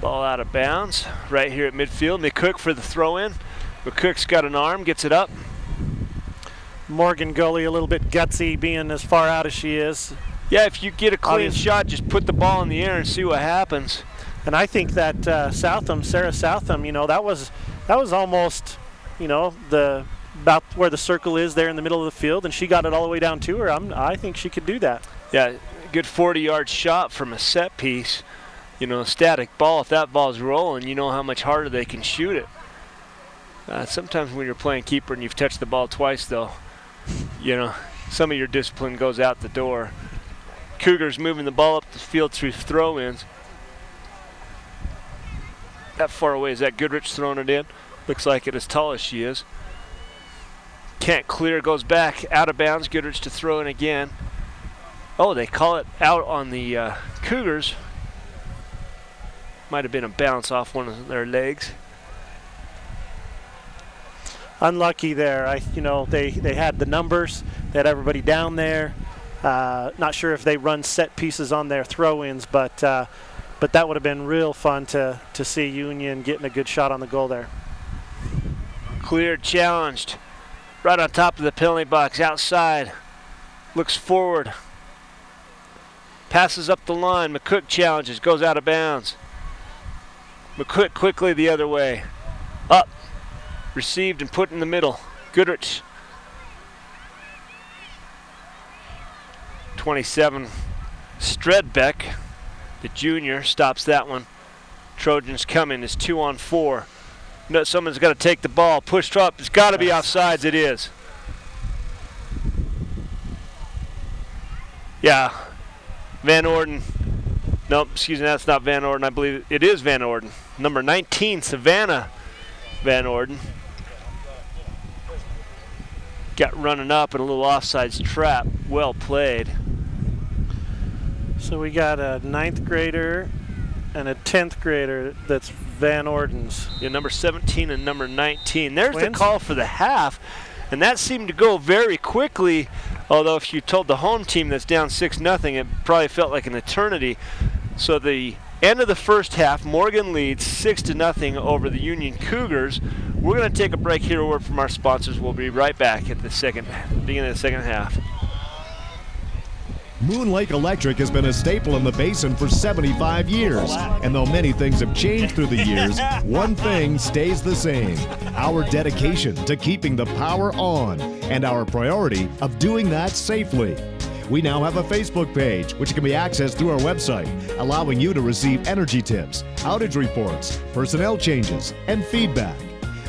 Ball out of bounds right here at midfield. McCook for the throw-in. McCook's got an arm, gets it up. Morgan Gully a little bit gutsy being as far out as she is. Yeah, if you get a clean shot, just put the ball in the air and see what happens. And I think that Sarah Southam, that was almost, about where the circle is there in the middle of the field, and she got it all the way down to her. I think she could do that. Yeah, good 40-yard shot from a set piece. Static ball. If that ball's rolling, you know how much harder they can shoot it. Sometimes when you're playing keeper and you've touched the ball twice, though, some of your discipline goes out the door. Cougars moving the ball up the field through throw-ins. That far away, is that Goodrich throwing it in? Looks like it, as tall as she is. Can't clear, goes back, out of bounds. Goodrich to throw in again. Oh, they call it out on the Cougars. Might have been a bounce off one of their legs. Unlucky there. They had the numbers. They had everybody down there. Not sure if they run set pieces on their throw-ins, but that would have been real fun to see Union getting a good shot on the goal there. Cleared, challenged. Right on top of the penalty box, outside. Looks forward. Passes up the line. McCook challenges, goes out of bounds. McCook quickly the other way. Up. Received and put in the middle. Goodrich 27, Stredbeck, the junior, stops that one. Trojans coming. It's 2-on-4. No, someone's got to take the ball. Pushed up. It's got to be offsides. It is. Yeah. Van Orden. Nope, excuse me, that's not Van Orden. I believe it is Van Orden. Number 19, Savannah Van Orden. Got running up in a little offsides trap. Well played. So we got a 9th grader and a 10th grader that's Van Orden's. Yeah, number 17 and number 19. There's Twins? the call for the half, and that seemed to go very quickly, although if you told the home team that's down 6-0, it probably felt like an eternity. So the end of the first half, Morgan leads 6-0 over the Union Cougars. We're going to take a break here, a word from our sponsors. We'll be right back at the beginning of the second half. Moon Lake Electric has been a staple in the basin for 75 years. And though many things have changed through the years, one thing stays the same: our dedication to keeping the power on and our priority of doing that safely. We now have a Facebook page, which can be accessed through our website, allowing you to receive energy tips, outage reports, personnel changes, and feedback.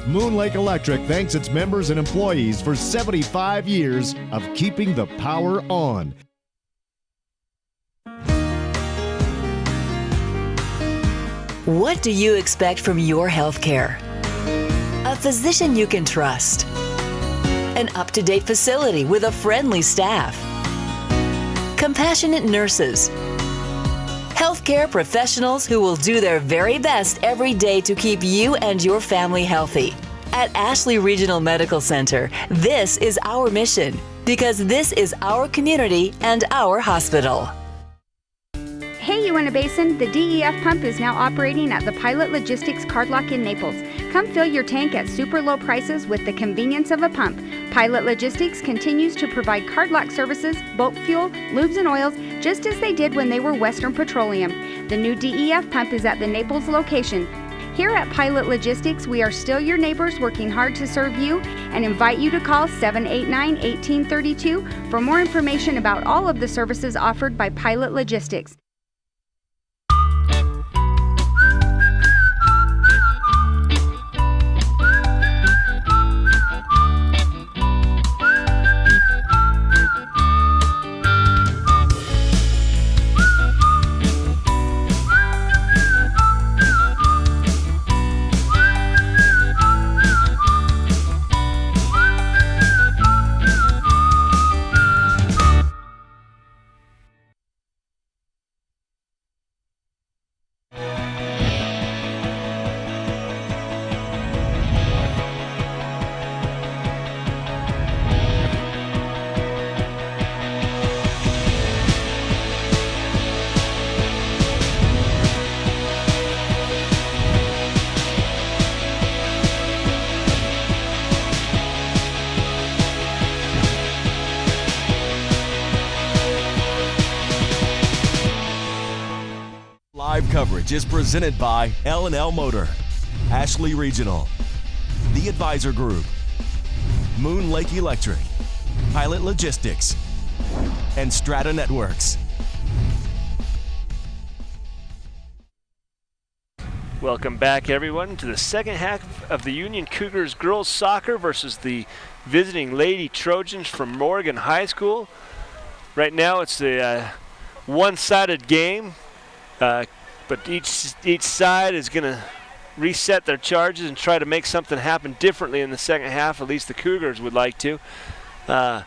Moon Lake Electric thanks its members and employees for 75 years of keeping the power on. What do you expect from your health care? A physician you can trust. An up-to-date facility with a friendly staff. Compassionate nurses. Healthcare professionals who will do their very best every day to keep you and your family healthy. At Ashley Regional Medical Center, this is our mission, because this is our community and our hospital. Hey, Uinta Basin, the DEF pump is now operating at the Pilot Logistics Card Lock in Naples. Come fill your tank at super low prices with the convenience of a pump. Pilot Logistics continues to provide card lock services, bulk fuel, lubes and oils, just as they did when they were Western Petroleum. The new DEF pump is at the Naples location. Here at Pilot Logistics, we are still your neighbors working hard to serve you and invite you to call 789-1832 for more information about all of the services offered by Pilot Logistics. Live coverage is presented by L&L Motor, Ashley Regional, The Advisor Group, Moon Lake Electric, Pilot Logistics, and Strata Networks. Welcome back, everyone, to the second half of the Union Cougars girls soccer versus the visiting Lady Trojans from Morgan High School. Right now it's a one-sided game, but each side is going to reset their charges and try to make something happen differently in the second half. At least the Cougars would like to. Want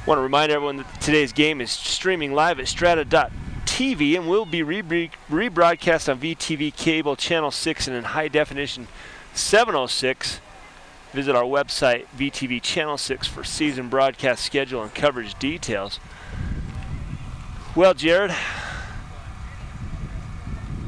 to remind everyone that today's game is streaming live at strata.tv and will be rebroadcast on VTV Cable Channel 6 and in high definition 706. Visit our website, VTV Channel 6, for season broadcast schedule and coverage details. Well, Jared,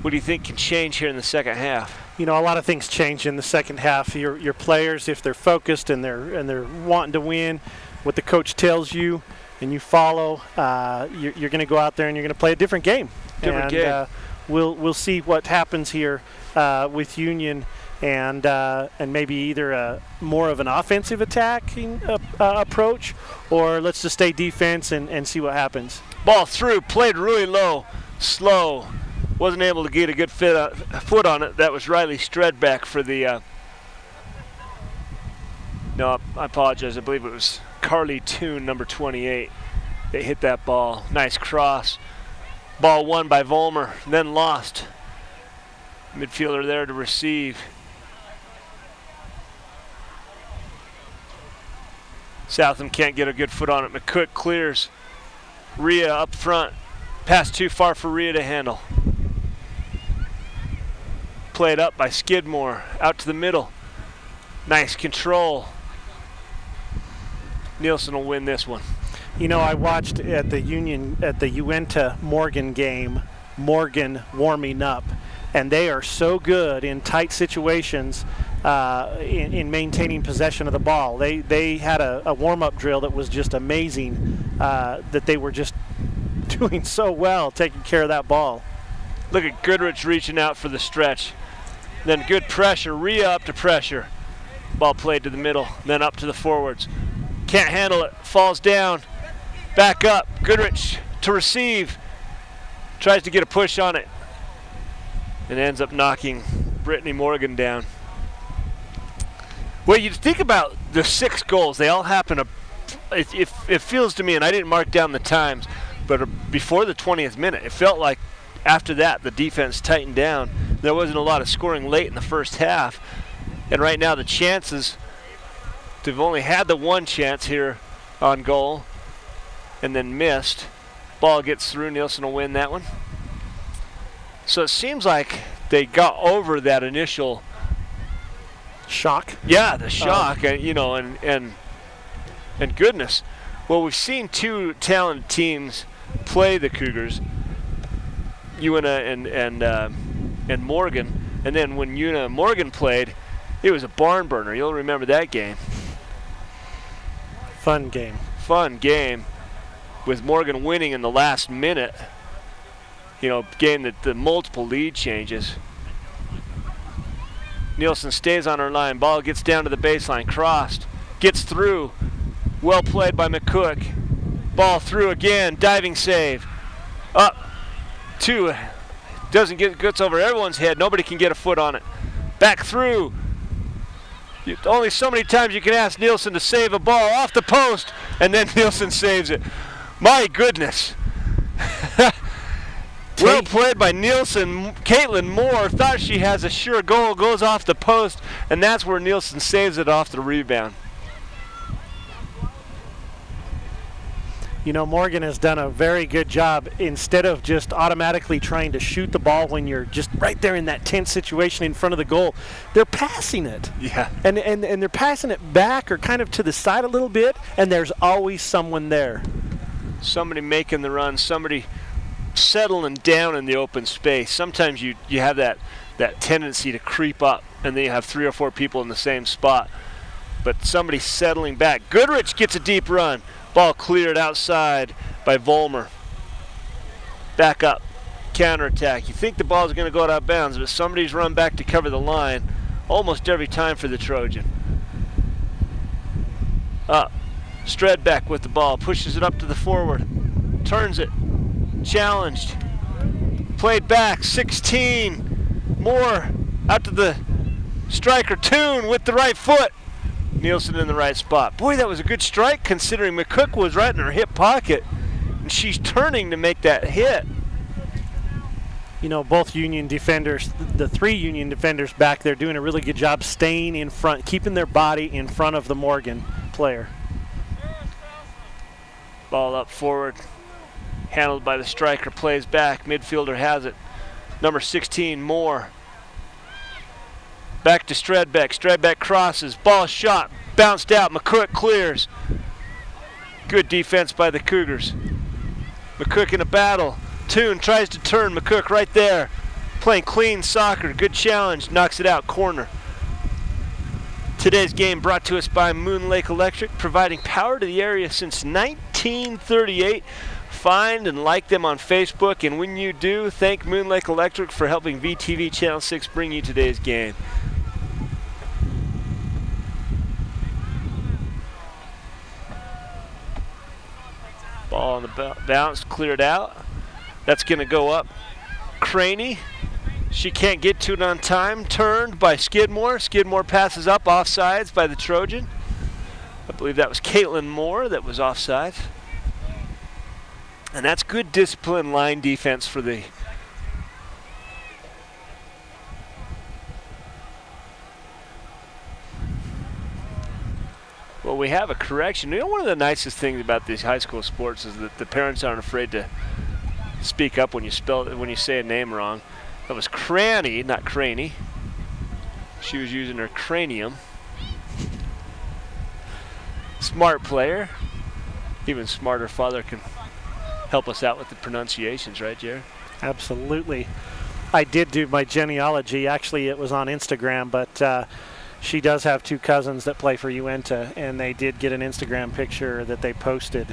what do you think can change here in the second half? You know, a lot of things change in the second half. Your players, if they're focused and they're wanting to win, what the coach tells you and you follow, you're going to go out there and you're going to play a different game. We'll see what happens here with Union, and maybe either more of an offensive attacking approach, or let's just stay defense and see what happens. Ball through, played really low, slow. Wasn't able to get a good foot on it. That was Riley Stredback for the, no, I apologize. I believe it was Carly Toon, number 28. They hit that ball. Nice cross. Ball won by Vollmer, then lost. Midfielder there to receive. Southam can't get a good foot on it. McCook clears. Rhea up front. Pass too far for Rhea to handle. Played up by Skidmore. Out to the middle. Nice control. Nielsen will win this one. You know, I watched at the Uinta Morgan game, Morgan warming up, and they are so good in tight situations in maintaining possession of the ball. They had a warm-up drill that was just amazing, that they were just doing so well taking care of that ball. Look at Goodrich reaching out for the stretch. Then good pressure, Rhea up to pressure. Ball played to the middle, then up to the forwards. Can't handle it, falls down. Back up, Goodrich to receive. Tries to get a push on it. And ends up knocking Brittany Morgan down. Well, you think about the 6 goals. They all happen, it feels to me, and I didn't mark down the times, but before the 20th minute, it felt like after that the defense tightened down. There wasn't a lot of scoring late in the first half. And right now the chances, they've only had the one chance here on goal and then missed. Ball gets through, Nielsen will win that one. So it seems like they got over that initial shock. Yeah, the shock, and you know, and goodness. Well, we've seen 2 talented teams play the Cougars, Una and Morgan, and then when Una and Morgan played, it was a barn burner. You'll remember that game. Fun game. Fun game, with Morgan winning in the last minute. You know, game that the multiple lead changes. Nielsen stays on her line. Ball gets down to the baseline. Crossed. Gets through. Well played by McCook. Ball through again. Diving save. Up. 2. Gets over everyone's head. Nobody can get a foot on it. Back through. Only so many times you can ask Nielsen to save a ball off the post, and then Nielsen saves it. My goodness. Well played by Nielsen. Caitlin Moore thought she has a sure goal, goes off the post, and that's where Nielsen saves it off the rebound. You know, Morgan has done a very good job. Instead of just automatically trying to shoot the ball when you're just right there in that tense situation in front of the goal, they're passing it. Yeah. And they're passing it back or kind of to the side a little bit, and there's always someone there. Somebody making the run, somebody settling down in the open space. Sometimes you have that tendency to creep up, and then you have 3 or 4 people in the same spot. But somebody settling back. Goodrich gets a deep run. Ball cleared outside by Vollmer. Back up. Counterattack. You think the ball's going to go out of bounds, but somebody's run back to cover the line almost every time for the Trojan. Up. Stredback with the ball. Pushes it up to the forward. Turns it. Challenged. Played back. 16. Moore out to the striker. Toon with the right foot. Nielsen in the right spot. Boy, that was a good strike considering McCook was right in her hip pocket. And she's turning to make that hit. You know, both Union defenders, the 3 Union defenders back there doing a really good job staying in front, keeping their body in front of the Morgan player. Ball up forward. Handled by the striker, plays back. Midfielder has it. Number 16, Moore. Back to Stredbeck. Stredbeck crosses. Ball shot. Bounced out. McCook clears. Good defense by the Cougars. McCook in a battle. Toon tries to turn. McCook right there. Playing clean soccer. Good challenge. Knocks it out. Corner. Today's game brought to us by Moon Lake Electric, providing power to the area since 1938. Find and like them on Facebook, and when you do, thank Moon Lake Electric for helping VTV Channel 6 bring you today's game. Ball on the bounce, cleared out. That's going to go up. Craney. She can't get to it on time. Turned by Skidmore. Skidmore passes up, offsides by the Trojan. I believe that was Caitlin Moore that was offside. And that's good discipline line defense for the Well, we have a correction. You know, one of the nicest things about these high school sports is that the parents aren't afraid to speak up when you say a name wrong. That was Cranny, not Craney. She was using her cranium. Smart player. Even smarter father can help us out with the pronunciations, right, Jared? Absolutely. I did do my genealogy. Actually, it was on Instagram, but she does have 2 cousins that play for Uinta, and they did get an Instagram picture that they posted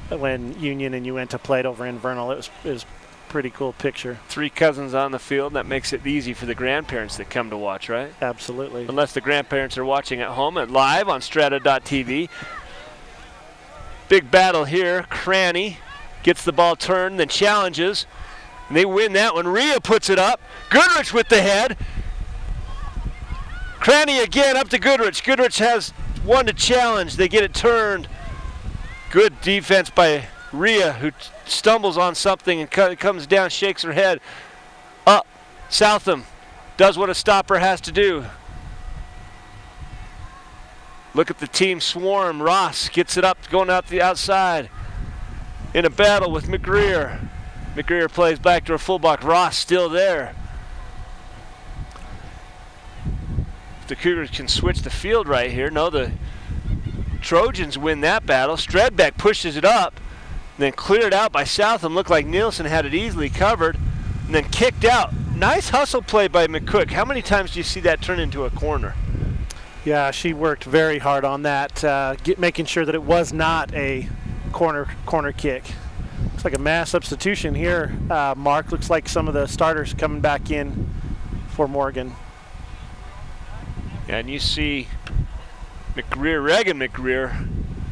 when Union and Uinta played over in Vernal. It was a pretty cool picture. 3 cousins on the field. That makes it easy for the grandparents that come to watch, right? Absolutely. Unless the grandparents are watching at home and live on strata.tv. Big battle here. Cranny gets the ball turned, then challenges. And they win that one. Rhea puts it up. Goodrich with the head. Cranny again up to Goodrich. Goodrich has one to challenge. They get it turned. Good defense by Rhea, who stumbles on something and comes down, shakes her head. Up. Southam does what a stopper has to do. Look at the team swarm. Ross gets it up, going out the outside. In a battle with McGreer. McGreer plays back to her fullback. Ross still there. The Cougars can switch the field right here. No, the Trojans win that battle. Stredbeck pushes it up, then cleared out by Southam. Looked like Nielsen had it easily covered, and then kicked out. Nice hustle play by McCook. How many times do you see that turn into a corner? Yeah, she worked very hard on that, making sure that it was not a corner kick. Looks like a mass substitution here, Mark. Looks like some of the starters coming back in for Morgan. And you see McGreer, Reagan McGreer,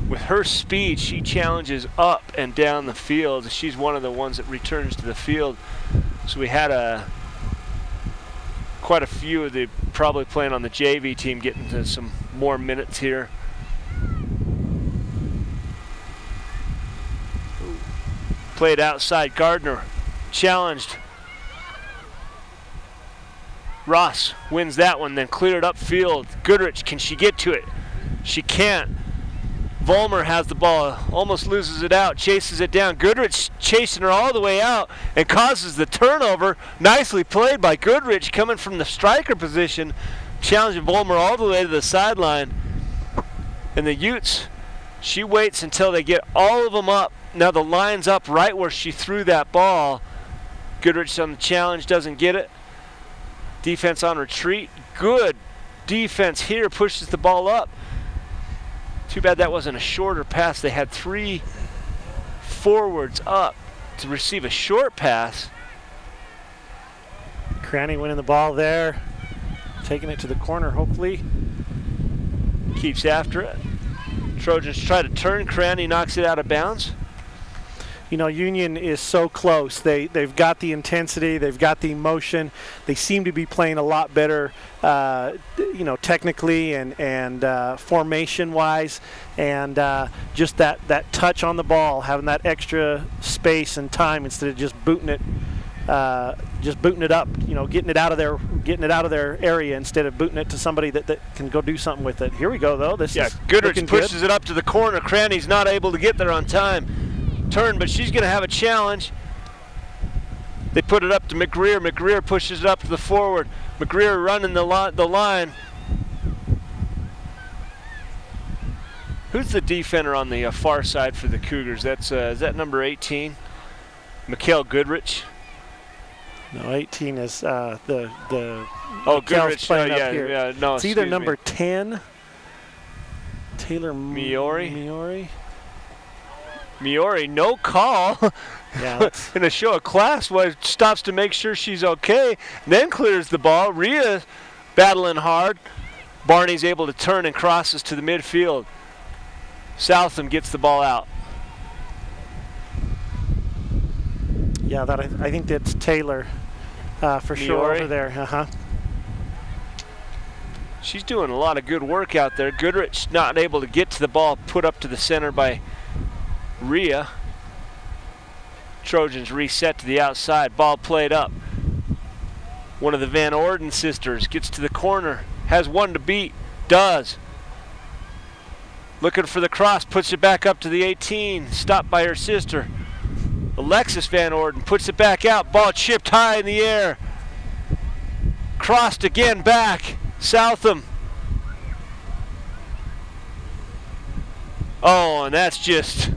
with her speed, she challenges up and down the field. She's one of the ones that returns to the field. So we had quite a few of the probably playing on the JV team getting to some more minutes here. Played outside. Gardner challenged. Ross wins that one, then cleared upfield. Goodrich, can she get to it? She can't. Vollmer has the ball, almost loses it out, chases it down. Goodrich chasing her all the way out and causes the turnover. Nicely played by Goodrich coming from the striker position, challenging Vollmer all the way to the sideline. And the Utes, she waits until they get all of them up. Now the line's up right where she threw that ball. Goodrich on the challenge, doesn't get it. Defense on retreat. Good defense here, pushes the ball up. Too bad that wasn't a shorter pass. They had 3 forwards up to receive a short pass. Cranny winning the ball there, taking it to the corner, hopefully. Keeps after it. Trojans try to turn. Cranny knocks it out of bounds. You know, Union is so close. They've got the intensity, they've got the emotion. They seem to be playing a lot better, technically and formation-wise, and just that touch on the ball, having that extra space and time instead of just booting it up. Getting it out of their area instead of booting it to somebody that can go do something with it. Here we go though. Goodrich pushes it up to the corner. Cranny's not able to get there on time. Turn, but she's going to have a challenge. They put it up to McGreer. McGreer pushes it up to the forward. McGreer running the line. Who's the defender on the far side for the Cougars? That's is that number 18? Mikhail Goodrich. No, 18 is the Goodrich. It's either number 10, Taylor Miori. Miori, no call. Yeah, in a show of class, stops to make sure she's okay, then clears the ball. Rhea battling hard. Barney's able to turn and crosses to the midfield. Southam gets the ball out. Yeah, I think that's Taylor for sure over there. She's doing a lot of good work out there. Goodrich not able to get to the ball, put up to the center by Rhea. Trojans reset to the outside, ball played up. One of the Van Orden sisters gets to the corner, has one to beat, does. Looking for the cross, puts it back up to the 18, stopped by her sister. Alexis Van Orden puts it back out, ball chipped high in the air. Crossed again back, Southam. Oh, and that's just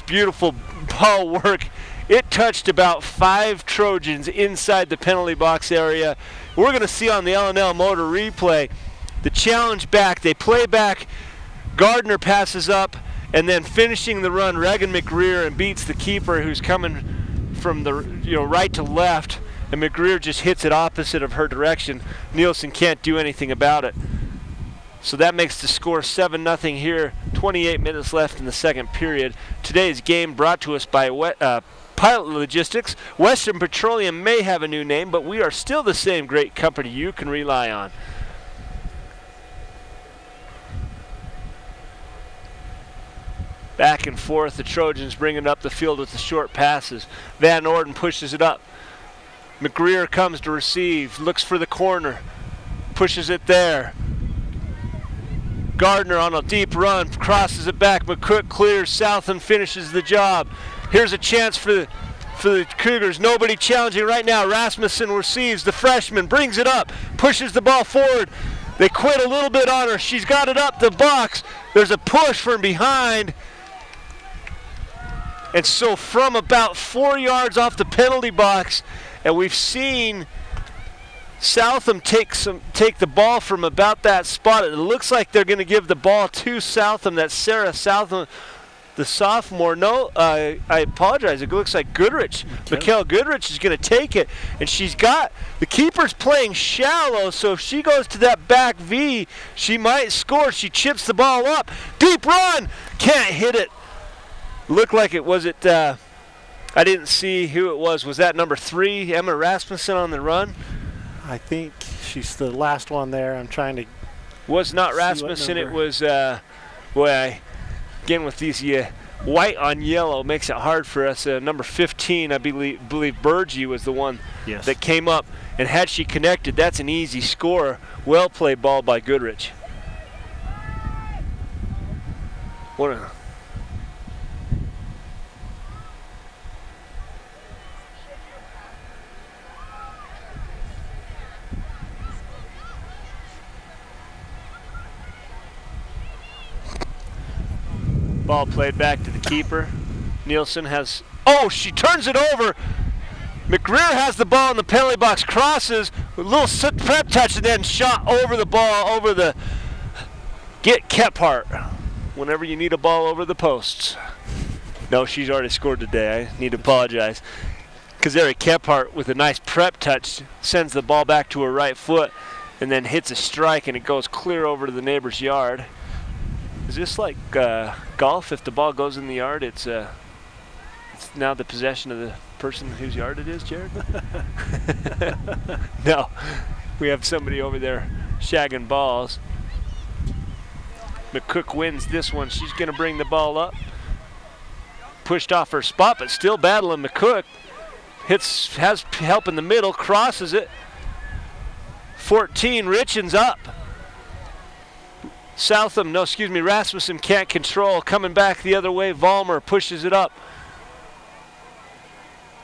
beautiful ball work. It touched about 5 Trojans inside the penalty box area. We're going to see on the L&L Motor replay the challenge back. They play back. Gardner passes up, and then finishing the run, Regan McGreer, and beats the keeper who's coming from the right to left, and McGreer just hits it opposite of her direction. Nielsen can't do anything about it. So that makes the score 7-0 here. 28 minutes left in the second period. Today's game brought to us by Pilot Logistics. Western Petroleum may have a new name, but we are still the same great company you can rely on. Back and forth, the Trojans bringing up the field with the short passes. Van Orden pushes it up. McGreer comes to receive, looks for the corner, pushes it there. Gardner on a deep run, crosses it back. McCook clears, Southam finishes the job. Here's a chance for the Cougars. Nobody challenging right now. Rasmussen receives, the freshman brings it up, pushes the ball forward. They quit a little bit on her. She's got it up the box. There's a push from behind. And so from about 4 yards off the penalty box, and we've seen Southam take the ball from about that spot. It looks like they're going to give the ball to Southam. That's Sarah Southam, the sophomore. No, I apologize. It looks like Goodrich. Mikkel Goodrich is going to take it, and she's got the keeper's playing shallow. So if she goes to that back V, she might score. She chips the ball up, deep run, can't hit it. Looked like it was it. I didn't see who it was. Was that number 3, Emma Rasmussen, on the run? I think she's the last one there. I'm trying to. Was not Rasmussen. It was. Again with these white on yellow makes it hard for us. Number 15, I believe Burgee was the one that came up. And had she connected, that's an easy score. Well played ball by Goodrich. What a. Ball played back to the keeper. Nielsen has, she turns it over. McGreer has the ball in the penalty box, crosses, a little prep touch, and then shot over the ball, over the, get Kephart whenever you need a ball over the posts. No, she's already scored today. I need to apologize. Kazari Kephart with a nice prep touch sends the ball back to her right foot and then hits a strike, and it goes clear over to the neighbor's yard. Is this like golf? If the ball goes in the yard, it's now the possession of the person whose yard it is, Jared? No, we have somebody over there shagging balls. McCook wins this one. She's going to bring the ball up. Pushed off her spot, but still battling McCook. Has help in the middle, crosses it. 14, Richens up. Rasmussen can't control. Coming back the other way, Vollmer pushes it up.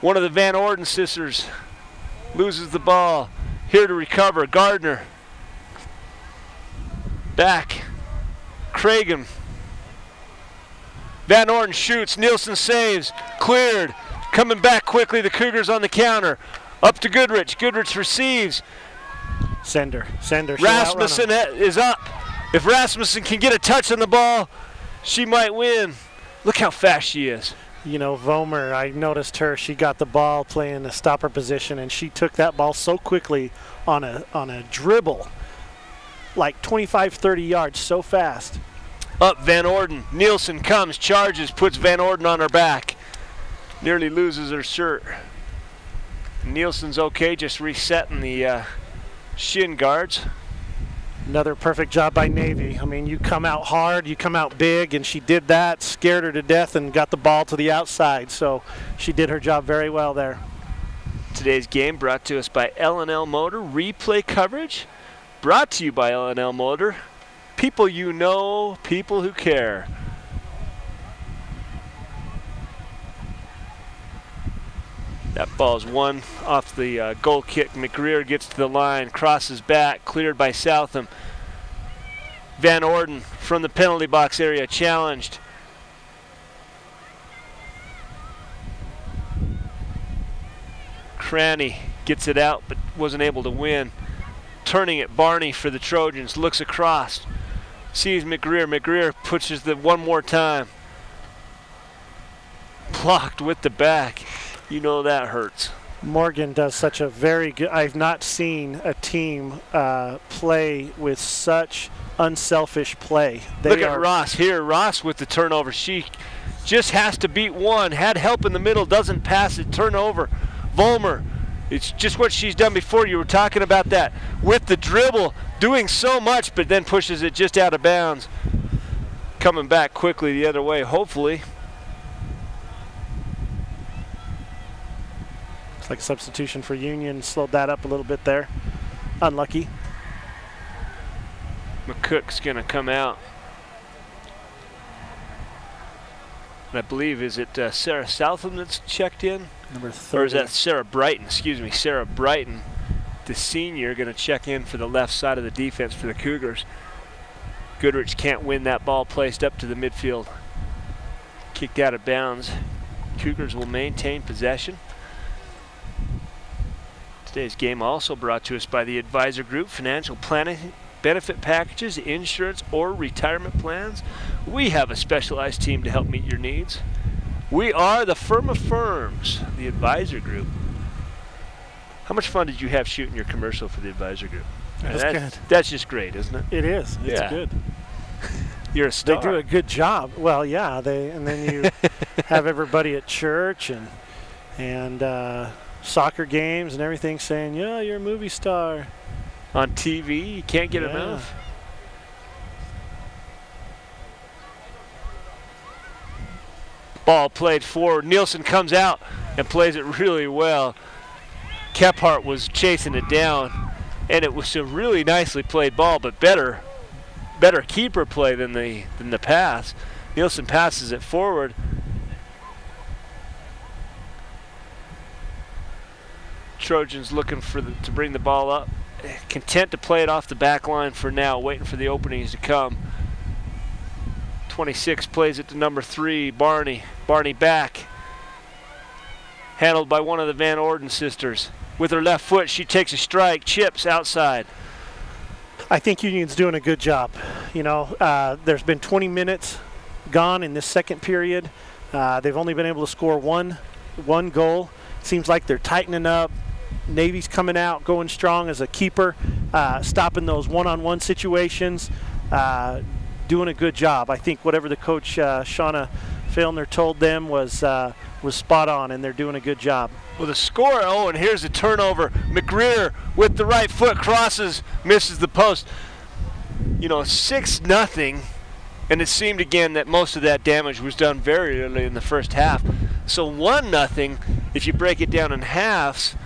One of the Van Orden sisters loses the ball. Here to recover, Gardner. Back, Cragen. Van Orden shoots, Nielsen saves, cleared. Coming back quickly, the Cougars on the counter. Up to Goodrich, Goodrich receives. Sender. Rasmussen is up. If Rasmussen can get a touch on the ball, she might win. Look how fast she is. Vollmer, I noticed her. She got the ball playing the stopper position, and she took that ball so quickly on a dribble, like 25, 30 yards, so fast. Up Van Orden. Nielsen comes, charges, puts Van Orden on her back. Nearly loses her shirt. Nielsen's okay, just resetting the shin guards. Another perfect job by Navy. I mean, you come out hard, you come out big, and she did that, scared her to death, and got the ball to the outside. So she did her job very well there. Today's game brought to us by L&L Motor. Replay coverage brought to you by L&L Motor. People you know, people who care. That ball's won off the goal kick. McGreer gets to the line, crosses back, cleared by Southam. Van Orden from the penalty box area, challenged. Cranny gets it out, but wasn't able to win. Turning it, Barney for the Trojans, looks across, sees McGreer. McGreer pushes it one more time. Blocked with the back. You know that hurts. Morgan does such a very good, I've not seen a team play with such unselfish play. Look at Ross here. Ross with the turnover. She just has to beat one. Had help in the middle, doesn't pass it, turnover. Vollmer, it's just what she's done before. You were talking about that with the dribble, doing so much, but then pushes it just out of bounds. Coming back quickly the other way, hopefully. Like a substitution for Union, slowed that up a little bit there. Unlucky. McCook's going to come out. And I believe, is it Sarah Southam that's checked in? Number 30. Or is that Sarah Brighton? Excuse me, Sarah Brighton, the senior, going to check in for the left side of the defense for the Cougars. Goodrich can't win that ball placed up to the midfield. Kicked out of bounds. Cougars will maintain possession. Today's game also brought to us by the Advisor Group. Financial planning, benefit packages, insurance, or retirement plans. We have a specialized team to help meet your needs. We are the firm of firms, the Advisor Group. How much fun did you have shooting your commercial for the Advisor Group? That's good. That's just great, isn't it? It is. It's good. You're a star. They do a good job. Well, yeah. And then you have everybody at church and soccer games and everything saying, yeah, you're a movie star. On TV, you can't get enough. Ball played forward. Nielsen comes out and plays it really well. Kephart was chasing it down, and it was a really nicely played ball, but better keeper play than the pass. Nielsen passes it forward. Trojans looking to bring the ball up. Content to play it off the back line for now, waiting for the openings to come. 26 plays it to number 3, Barney. Barney back. Handled by one of the Van Orden sisters. With her left foot, she takes a strike, chips outside. I think Union's doing a good job. You know, there's been 20 minutes gone in this second period. They've only been able to score one goal. Seems like they're tightening up. Navy's coming out, going strong as a keeper, stopping those one-on-one situations, doing a good job. I think whatever the coach, Shauna Feilner, told them was spot on, and they're doing a good job. With a score, and here's a turnover. McGreer with the right foot crosses, misses the post. You know, 6-0, and it seemed again that most of that damage was done very early in the first half. So 1-0, if you break it down in halves,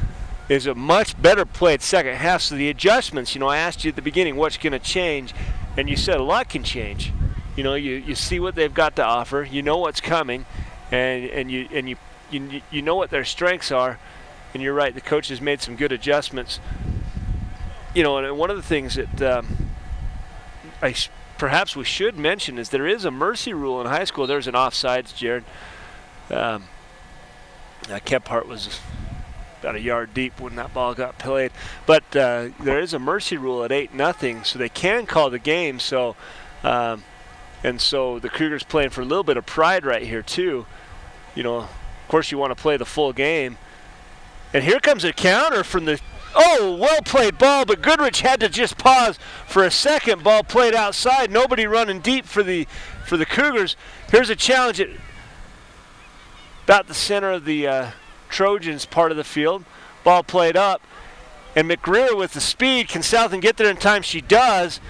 is a much better played second half. So the adjustments, you know, I asked you at the beginning what's going to change, and you said a lot can change. You know, you see what they've got to offer, you know what's coming, and you know what their strengths are, and you're right, the coach has made some good adjustments. You know, and one of the things that perhaps we should mention is there is a mercy rule in high school. There's an offsides, Jared. Kephart was about a yard deep when that ball got played. But there is a mercy rule at 8-0, so they can call the game. So, and so the Cougars playing for a little bit of pride right here too. You know, of course you want to play the full game. And here comes a counter from the, well played ball, but Goodrich had to just pause for a second. Ball played outside, nobody running deep for the Cougars. Here's a challenge. about the center of the Trojans part of the field. Ball played up, and McGreer with the speed. Can Southam get there in time? She does,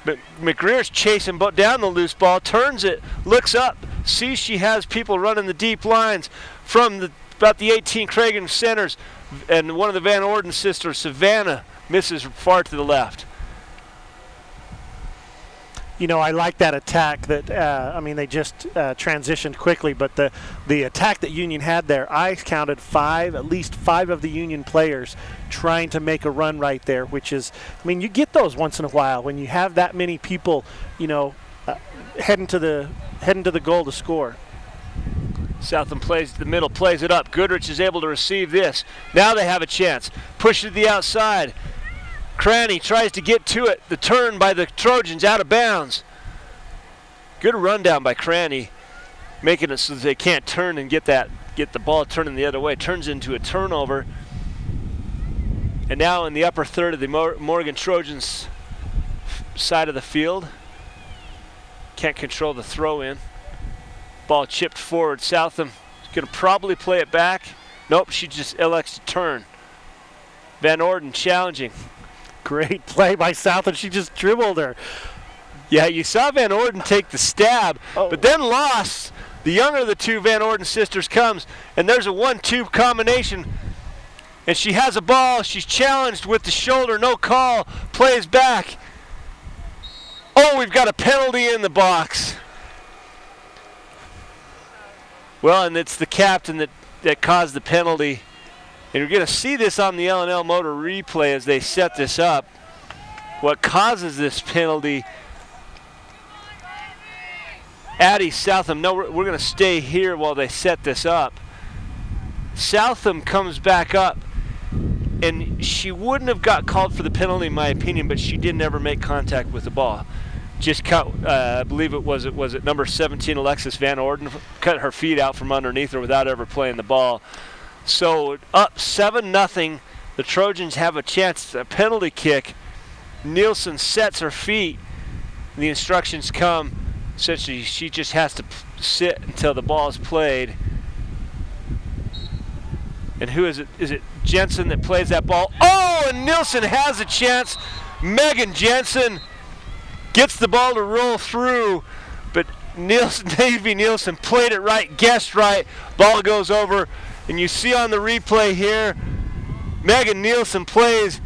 but McGreer's chasing down the loose ball, turns it, looks up, sees she has people running the deep lines from about the 18 Cragen centers, and one of the Van Orden sisters, Savannah, misses far to the left. You know, I like that attack that, I mean, they just transitioned quickly, but the attack that Union had there, I counted at least five of the Union players trying to make a run right there, which is, I mean, you get those once in a while when you have that many people, you know, heading to the goal to score. Southam plays the middle, plays it up. Goodrich is able to receive this. Now they have a chance. Push to the outside. Cranny tries to get to it. The turn by the Trojans out of bounds. Good rundown by Cranny, making it so that they can't turn and get the ball turning the other way. Turns into a turnover. And now in the upper third of the Morgan Trojans side of the field. Can't control the throw in. Ball chipped forward. Southam is going to probably play it back. Nope, she just elects to turn. Van Orden challenging. Great play by Southam. She just dribbled her. Yeah, you saw Van Orden take the stab, but then lost. The younger of the two Van Orden sisters comes, and there's a 1-2 combination. And she has a ball. She's challenged with the shoulder. No call. Plays back. Oh, we've got a penalty in the box. Well, and it's the captain that caused the penalty. And you're going to see this on the L&L Motor replay as they set this up. What causes this penalty? Addie Southam, no, we're going to stay here while they set this up. Southam comes back up, and she wouldn't have got called for the penalty in my opinion, but she didn't ever make contact with the ball. Just cut, I believe it was number 17, Alexis Van Orden, cut her feet out from underneath her without ever playing the ball. So up 7-0, the Trojans have a chance, a penalty kick. Nielsen sets her feet. The instructions come. Essentially, she just has to sit until the ball is played. And who is it? Is it Jensen that plays that ball? Oh, and Nielsen has a chance. Megan Jensen gets the ball to roll through, but Navy Nielsen played it right, guessed right. Ball goes over. And you see on the replay here, Megan Nielsen plays.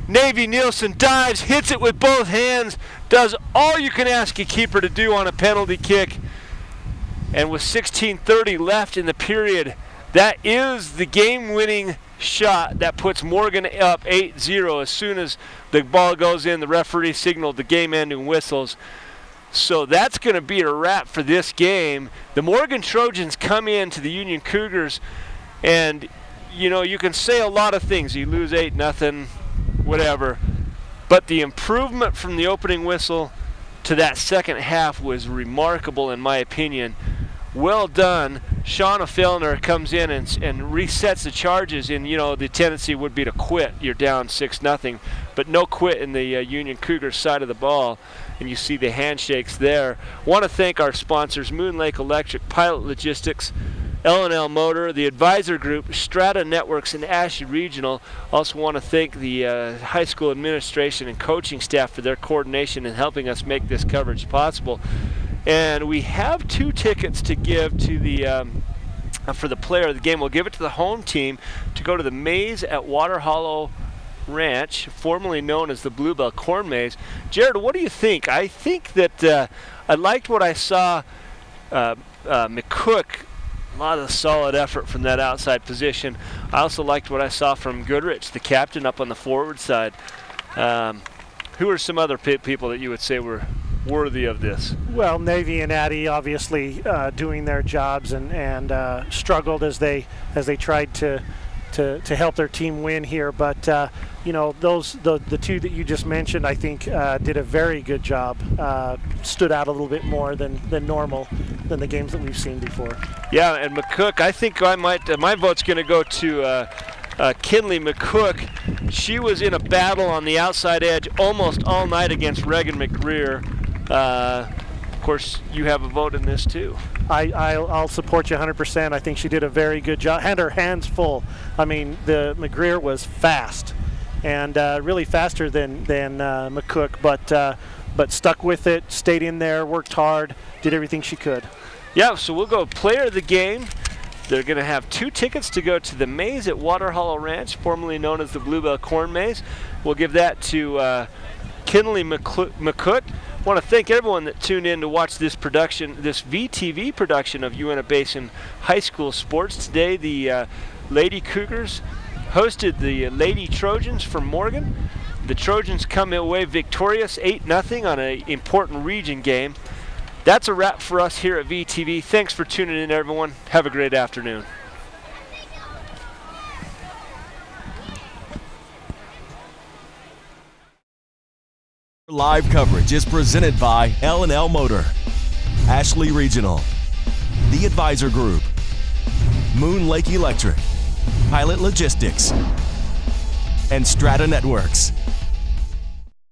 Navy Nielsen dives, hits it with both hands, does all you can ask a keeper to do on a penalty kick. And with 16:30 left in the period, that is the game-winning shot that puts Morgan up 8-0. As soon as the ball goes in, the referee signaled the game-ending whistles. So that's going to be a wrap for this game. The Morgan Trojans come in to the Union Cougars, and, you know, you can say a lot of things. You lose 8-0, whatever. But the improvement from the opening whistle to that second half was remarkable, in my opinion. Well done. Shauna Fellner comes in and resets the charges, and, you know, the tendency would be to quit. You're down 6-0, but no quit in the Union Cougars side of the ball. And you see the handshakes there. Want to thank our sponsors, Moon Lake Electric, Pilot Logistics, L&L Motor, the Advisor Group, Strata Networks, and Ashley Regional. Also want to thank the high school administration and coaching staff for their coordination in helping us make this coverage possible. And we have 2 tickets to give to the for the player of the game. We'll give it to the home team to go to the Maze at Water Hollow Ranch, formerly known as the Bluebell Corn Maze. Jared, what do you think? I think that I liked what I saw. McCook, a lot of solid effort from that outside position. I also liked what I saw from Goodrich, the captain, up on the forward side. Who are some other people that you would say were worthy of this? Well, Navy and Addie obviously doing their jobs and struggled as they tried to help their team win here, but you know, the 2 that you just mentioned, I think did a very good job. Stood out a little bit more than normal than the games that we've seen before. Yeah, and McCook, I think I might my vote's going to go to Kinley McCook. She was in a battle on the outside edge almost all night against Reagan McGreer. Of course, you have a vote in this too. I'll support you 100%. I think she did a very good job. Had her hands full. I mean, the McGreer was fast, and really faster than McCook, but stuck with it, stayed in there, worked hard, did everything she could. Yeah, so we'll go player of the game. They're going to have 2 tickets to go to the maze at Water Hollow Ranch, formerly known as the Bluebell Corn Maze. We'll give that to Kinley McCook. I want to thank everyone that tuned in to watch this production, this VTV production of Uinta Basin High School sports. Today, the Lady Cougars hosted the Lady Trojans from Morgan. The Trojans come away victorious 8-0 on an important region game. That's a wrap for us here at VTV. Thanks for tuning in, everyone. Have a great afternoon. Live coverage is presented by L&L Motor, Ashley Regional, The Advisor Group, Moon Lake Electric, Pilot Logistics, and Strata Networks.